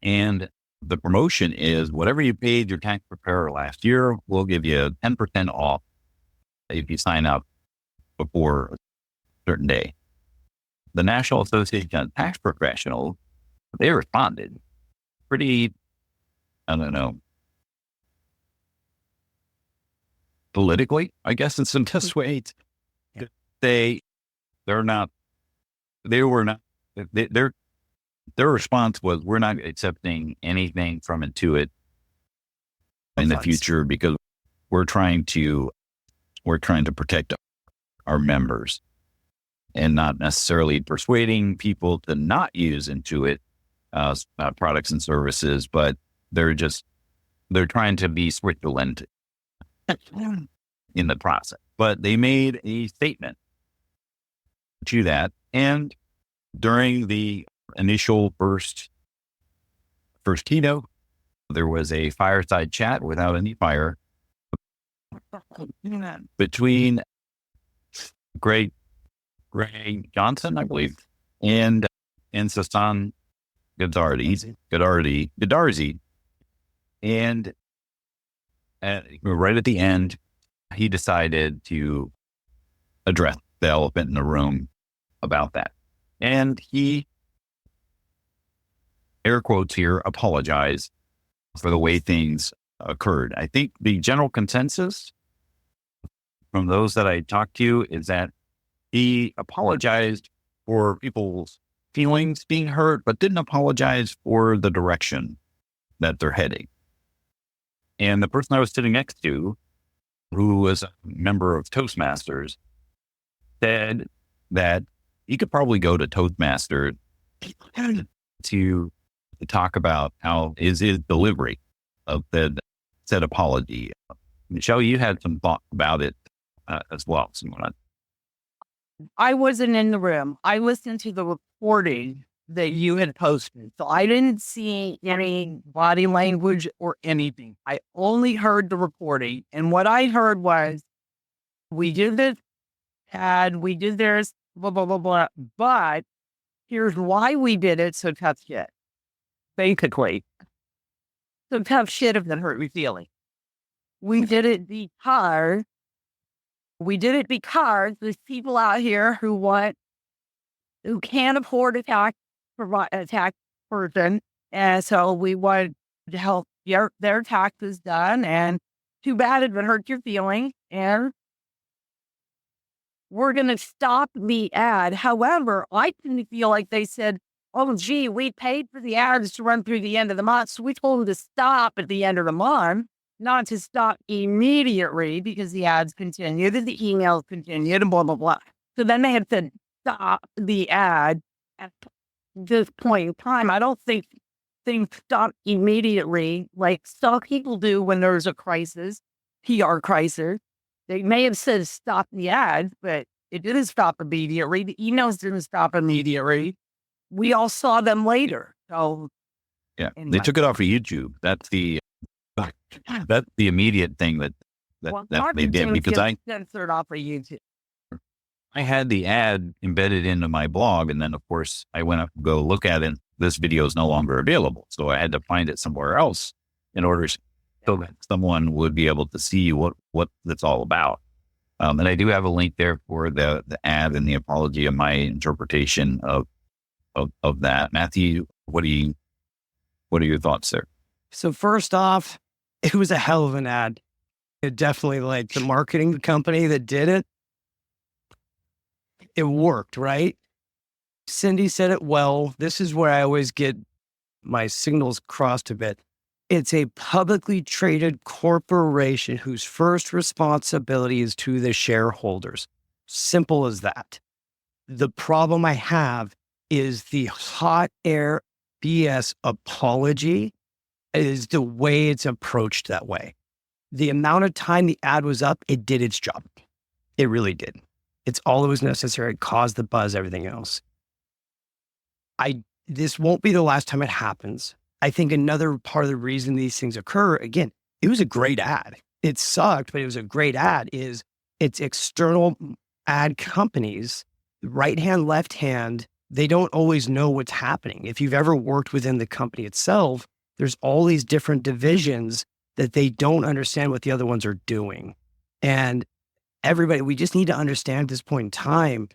And the promotion is whatever you paid your tax preparer last year, we'll give you 10% off if you sign up before a certain day. The National Association of Tax Professionals, they responded pretty, I don't know, politically, I guess it's the best way to say their response was, we're not accepting anything from Intuit in the future because we're trying to protect our members and not necessarily persuading people to not use Intuit products and services, but they're trying to be Switzerland in the process. But they made a statement to that, and during the initial first keynote, there was a fireside chat without any fire between Greg Johnson, I believe, and Sasan Goodarzi. And right at the end, he decided to address the elephant in the room about that. And he, air quotes here, apologized for the way things occurred. I think the general consensus from those that I talked to is that he apologized for people's feelings being hurt, but didn't apologize for the direction that they're heading. And the person I was sitting next to, who was a member of Toastmasters, said that he could probably go to Toastmasters to talk about how is his delivery of the said apology. Michelle, you had some thought about it as well. I wasn't in the room. I listened to the recording that you had posted. So I didn't see any body language or anything. I only heard the recording. And what I heard was, we did this ad, we did this, blah, blah, blah, blah. But here's why we did it. So tough shit. Basically. So tough shit if that hurt me feeling. We did it because there's people out here who can't afford a tax person. And so we want to help their taxes done. And too bad it would hurt your feeling. And we're going to stop the ad. However, I didn't feel like they said, oh, gee, we paid for the ads to run through the end of the month. So we told them to stop at the end of the month, not to stop immediately because the ads continued and the emails continued and blah, blah, blah. So then they had to stop the ad at this point in time. I don't think things stop immediately like some people do when there's a crisis, PR crisis. They may have said stop the ads, but it didn't stop immediately. The emails didn't stop immediately. We all saw them later. So yeah, anyway. They took it off of YouTube. That's the immediate thing that they did, because I censored off of YouTube. I had the ad embedded into my blog, and then of course I went up to go look at it. This video is no longer available, so I had to find it somewhere else in order so that someone would be able to see what it's all about. And I do have a link there for the ad and the apology of my interpretation of that. Matthew, what are your thoughts there? So first off, it was a hell of an ad. It definitely, like, the marketing company that did it, it worked, right? Cindy said it well. This is where I always get my signals crossed a bit. It's a publicly traded corporation whose first responsibility is to the shareholders. Simple as that. The problem I have is the hot air BS apology is the way it's approached that way. The amount of time the ad was up, it did its job. It really did. It's all that was necessary. It caused the buzz, everything else. This won't be the last time it happens. I think another part of the reason these things occur, again, it was a great ad. It sucked, but it was a great ad, is it's external ad companies, right hand, left hand, they don't always know what's happening. If you've ever worked within the company itself, there's all these different divisions that they don't understand what the other ones are doing. And everybody, we just need to understand at this point in time,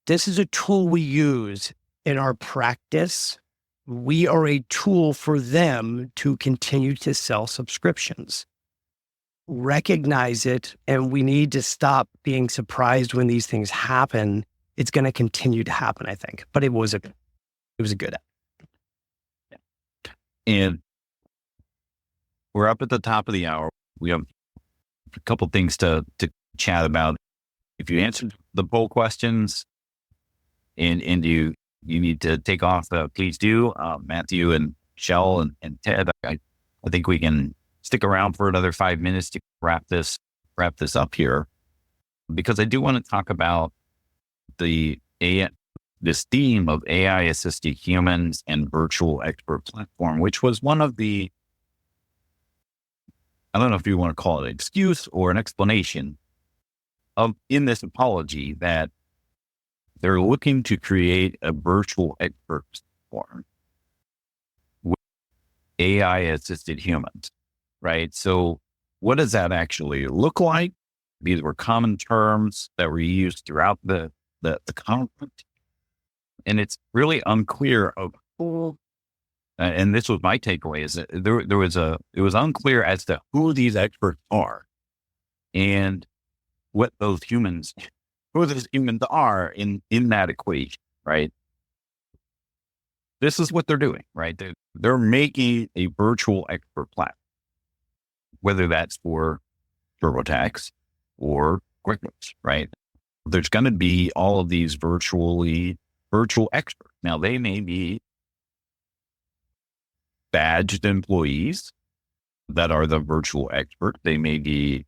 this is a tool we use in our practice. We are a tool for them to continue to sell subscriptions. Recognize it, and we need to stop being surprised when these things happen. It's going to continue to happen, I think. But it was a good ad. And we're up at the top of the hour. We have a couple things to chat about. If you answered the poll questions and you need to take off, please do. Matthew and Shell and Ted, I think we can stick around for another 5 minutes to wrap this up here, because I do want to talk about this theme of AI assisted humans and virtual expert platform, which was one of the, I don't know if you want to call it an excuse or an explanation in this apology, that they're looking to create a virtual expert platform with AI assisted humans, right? So what does that actually look like? These were common terms that were used throughout the conference. And it's really unclear of who, and this was my takeaway, is that it was unclear as to who these experts are and what those humans are in that equation, right? This is what they're doing, right? They're making a virtual expert platform, whether that's for TurboTax or QuickBooks, right? There's going to be all of these virtual experts. Now, they may be badged employees that are the virtual expert. They may be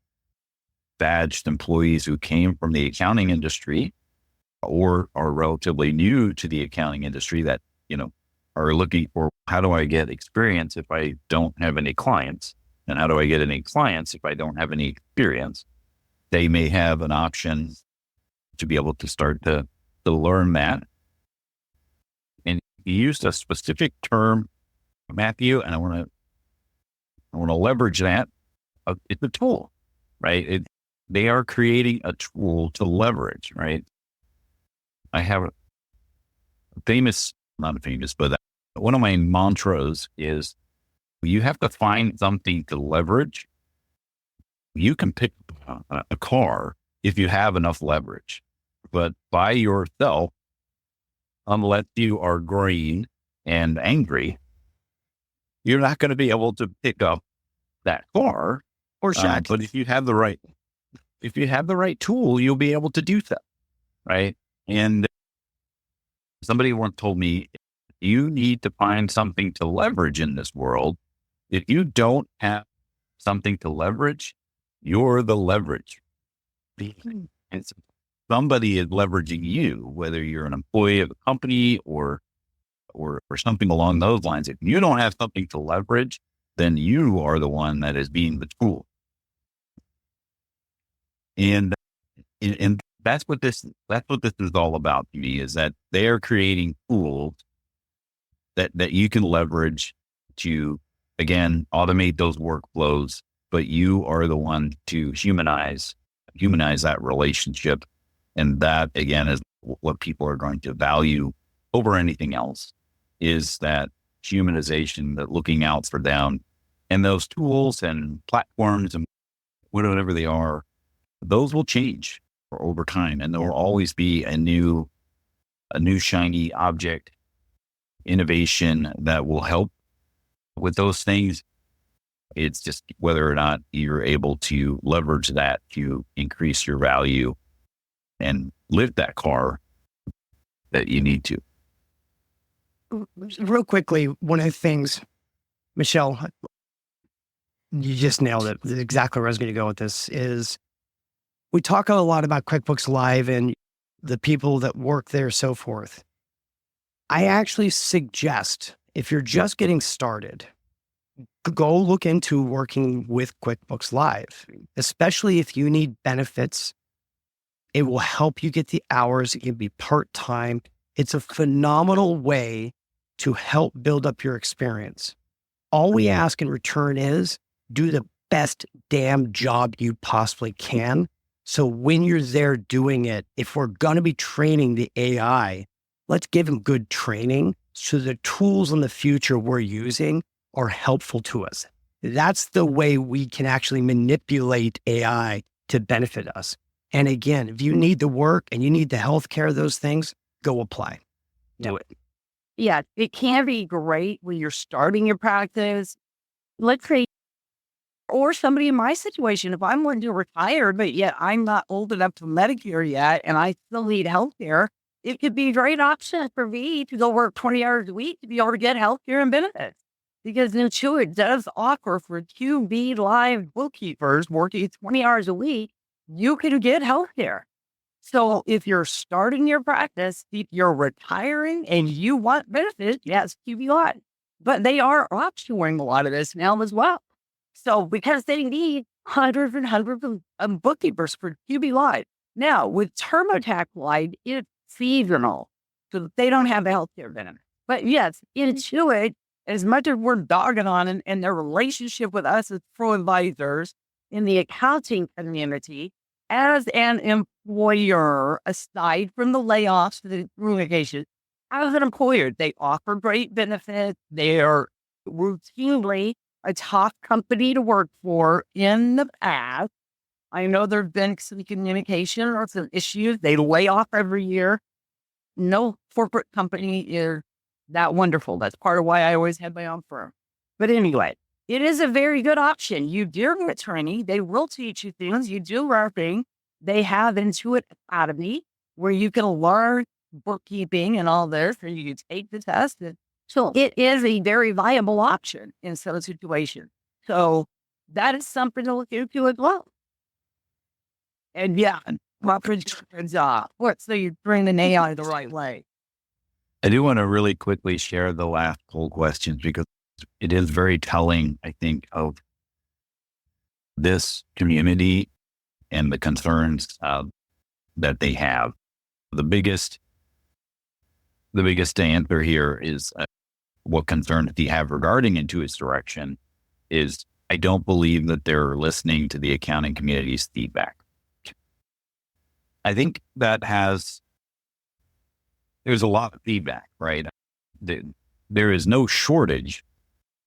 badged employees who came from the accounting industry or are relatively new to the accounting industry that, are looking for, how do I get experience if I don't have any clients? And how do I get any clients if I don't have any experience? They may have an option to be able to start to learn that. And you used a specific term, Matthew, and I want to leverage that. It's a tool, right? They are creating a tool to leverage, right? I have but one of my mantras is, you have to find something to leverage. You can pick a car if you have enough leverage, but by yourself, unless you are green and angry, you're not going to be able to pick up that car Or shag. But if you have the right tool, you'll be able to do so, right? And somebody once told me, you need to find something to leverage in this world. If you don't have something to leverage, you're the leverage. And somebody is leveraging you, whether you're an employee of a company or something along those lines. If you don't have something to leverage, then you are the one that is being the tool. And that's what this is all about to me, is that they are creating tools that you can leverage to, again, automate those workflows, but you are the one to humanize that relationship. And that, again, is what people are going to value over anything else, is that humanization, that looking out for them. And those tools and platforms and whatever they are, those will change over time, and there will always be a new shiny object innovation that will help with those things. It's just whether or not you're able to leverage that to increase your value and lift that car that you need to. Real quickly, one of the things, Michelle, you just nailed it. Exactly where I was going to go with this is we talk a lot about QuickBooks Live and the people that work there, so forth. I actually suggest if you're just getting started, go look into working with QuickBooks Live, especially if you need benefits. It will help you get the hours. It can be part-time. It's a phenomenal way to help build up your experience. All we ask in return is do the best damn job you possibly can. So when you're there doing it, if we're going to be training the AI, let's give them good training so the tools in the future we're using are helpful to us. That's the way we can actually manipulate AI to benefit us. And again, if you need the work and you need the healthcare, those things, go apply. Do it. Yeah, it can be great when you're starting your practice. Let's say, or somebody in my situation, if I'm wanting to retire, but yet I'm not old enough for Medicare yet, and I still need healthcare, it could be a great option for me to go work 20 hours a week to be able to get healthcare and benefits. Because Intuit does offer for QB Live bookkeepers working 20 hours a week, you can get healthcare. So if you're starting your practice, if you're retiring and you want benefits, yes, QB Live. But they are offshoring a lot of this now as well. So because they need hundreds and hundreds of bookkeepers for QB Live. Now with TurboTax Live, it's seasonal. So they don't have the healthcare benefit. But yes, Intuit, as much as we're dogging on and their relationship with us as ProAdvisors in the accounting community, as an employer, aside from the layoffs, the relocation, as an employer, they offer great benefits. They are routinely a top company to work for in the past. I know there have been some communication or some issues. They lay off every year. No corporate company is that wonderful. That's part of why I always had my own firm. But anyway, it is a very good option. You do get training. They will teach you things. You do learning. They have Intuit Academy where you can learn bookkeeping and all this, and you take the test. So it is a very viable option in some situations. So that is something to look into as well. And yeah, so you bring the AI the right way. I do want to really quickly share the last poll questions because it is very telling, I think, of this community and the concerns that they have. The biggest answer here is what concerns do you have regarding Intuit's direction is I don't believe that they're listening to the accounting community's feedback. I think that there's a lot of feedback, right? There is no shortage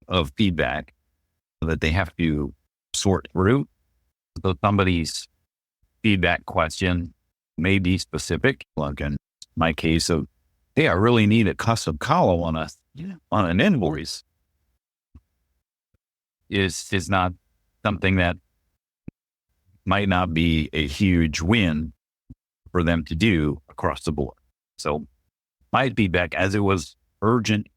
of feedback that they have to sort through. So somebody's feedback question may be specific, like in my case of, hey, I really need a custom column on an invoice is not something that might not be a huge win for them to do across the board. So my feedback, as it was urgent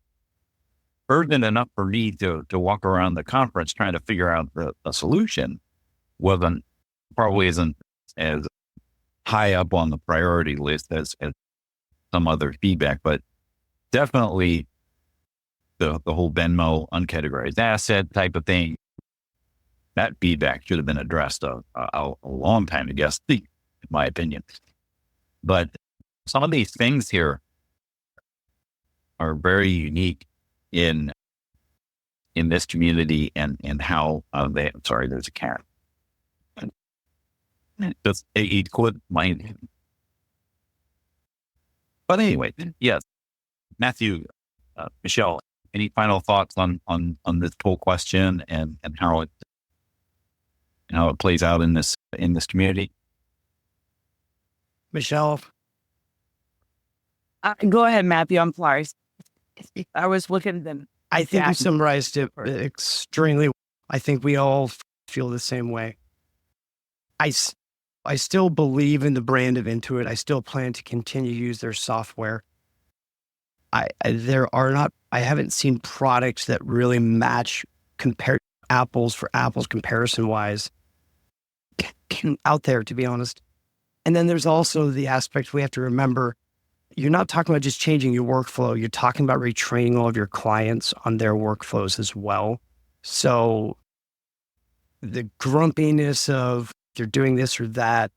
enough for me to walk around the conference trying to figure out a solution, probably isn't as high up on the priority list as some other feedback, but definitely the whole Venmo uncategorized asset type of thing, that feedback should have been addressed a long time ago, in my opinion. But some of these things here are very unique in this community and how there's a cat. Just eat good mind. But anyway, yes, Matthew, Michelle, any final thoughts on this whole question and how it plays out in this community? Michelle. Go ahead, Matthew. I'm sorry. I was looking at them. I think you summarized it extremely well. I think we all feel the same way. I still believe in the brand of Intuit. I still plan to continue to use their software. I haven't seen products that really match compare apples for apples comparison wise out there, to be honest. And then there's also the aspect we have to remember. You're not talking about just changing your workflow. You're talking about retraining all of your clients on their workflows as well. So the grumpiness of they're doing this or that.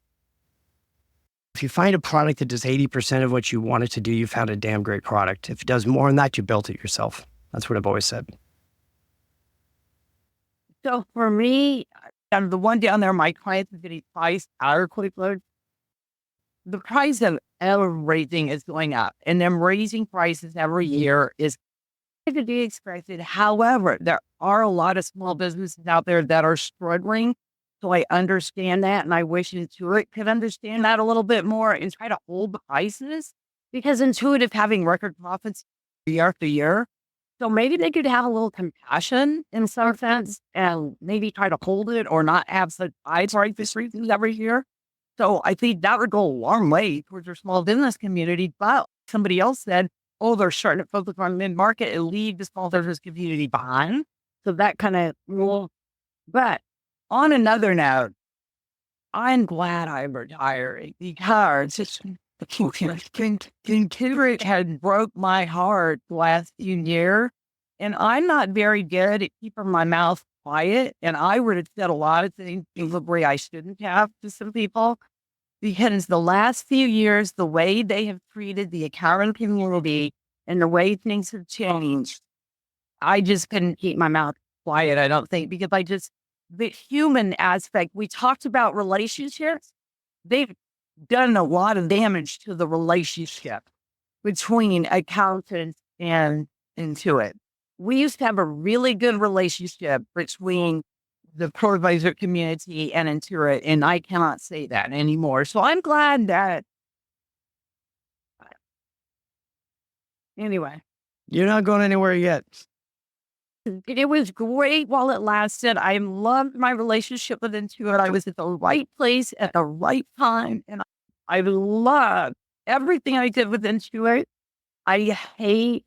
If you find a product that does 80% of what you want it to do, you found a damn great product. If it does more than that, you built it yourself. That's what I've always said. So for me, the one down there, my clients are getting priced out of QuickBooks. The price of everything is going up, and them raising prices every year is to be expected. However, there are a lot of small businesses out there that are struggling. So I understand that, and I wish Intuit could understand that a little bit more and try to hold the prices, because Intuit is having record profits year after year. So maybe they could have a little compassion in some sense and maybe try to hold it or not have such high price reasons every year. So I think that would go a long way towards your small business community. But somebody else said, oh, they're starting to focus on mid-market and leave the small business community behind. So that kind of rule. But on another note, I'm glad I'm retiring because Intuit had broke my heart the last few years. And I'm not very good at keeping my mouth quiet. And I would have said a lot of things the way I shouldn't have to some people. Because the last few years, the way they have treated the accounting community and the way things have changed, I just couldn't keep my mouth quiet, I don't think, because the human aspect, we talked about relationships. They've done a lot of damage to the relationship between accountants and Intuit. We used to have a really good relationship between the ProAdvisor community and Intuit, and I cannot say that anymore. So I'm glad that, anyway. You're not going anywhere yet. It was great while it lasted. I loved my relationship with Intuit. I was at the right place at the right time, and I loved everything I did with Intuit. I hate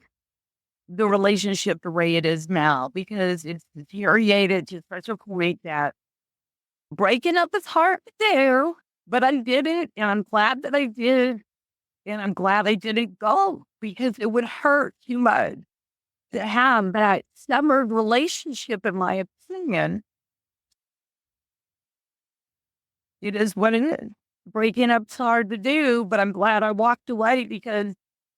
the relationship the way it is now because it's deteriorated to such a point that breaking up is hard to do, but I did it, and I'm glad that I did, and I'm glad I didn't go because it would hurt too much to have that summered relationship, in my opinion. It is what it is. Breaking up's hard to do, but I'm glad I walked away because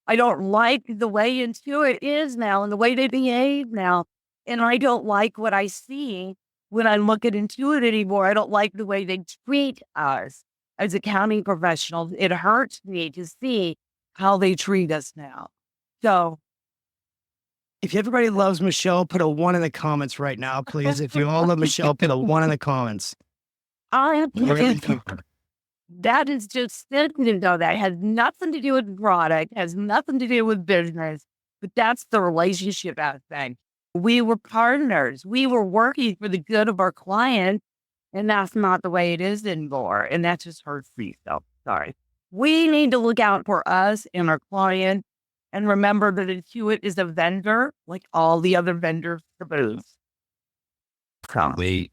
I don't like the way Intuit is now and the way they behave now. And I don't like what I see when I look at Intuit anymore. I don't like the way they treat us as accounting professionals. It hurts me to see how they treat us now. So, if everybody loves Michelle, put a 1 in the comments right now, please. If you all love Michelle, put a 1 in the comments. That is just sensitive, though. That has nothing to do with product, has nothing to do with business, but that's the relationship aspect. We were partners. We were working for the good of our client, and that's not the way it is anymore. And that just hurts me. So, sorry. We need to look out for us and our client and remember that Intuit is a vendor like all the other vendors for booths. We,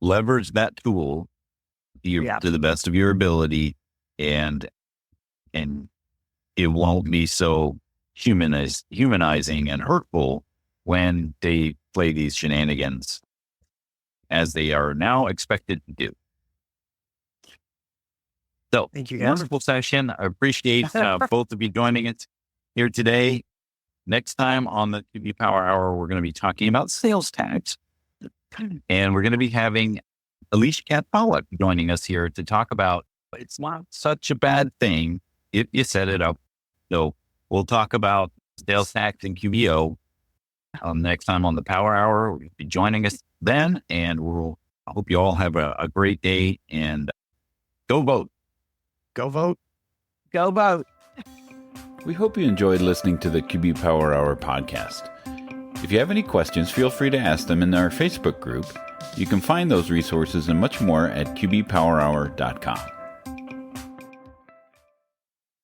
leverage that tool to the best of your ability, and it won't be so humanizing and hurtful when they play these shenanigans as they are now expected to do. So, thank you, guys. Wonderful session. I appreciate both of you joining us here today. Next time on the QB Power Hour, we're going to be talking about sales tax, and we're going to be having Alicia Cat-Pollock joining us here to talk about it's not such a bad thing if you set it up. So we'll talk about sales tax and QBO next time on the Power Hour. We'll be joining us then, and I hope you all have a great day, and go vote. Go vote. Go vote. We hope you enjoyed listening to the QB Power Hour podcast. If you have any questions, feel free to ask them in our Facebook group. You can find those resources and much more at qbpowerhour.com.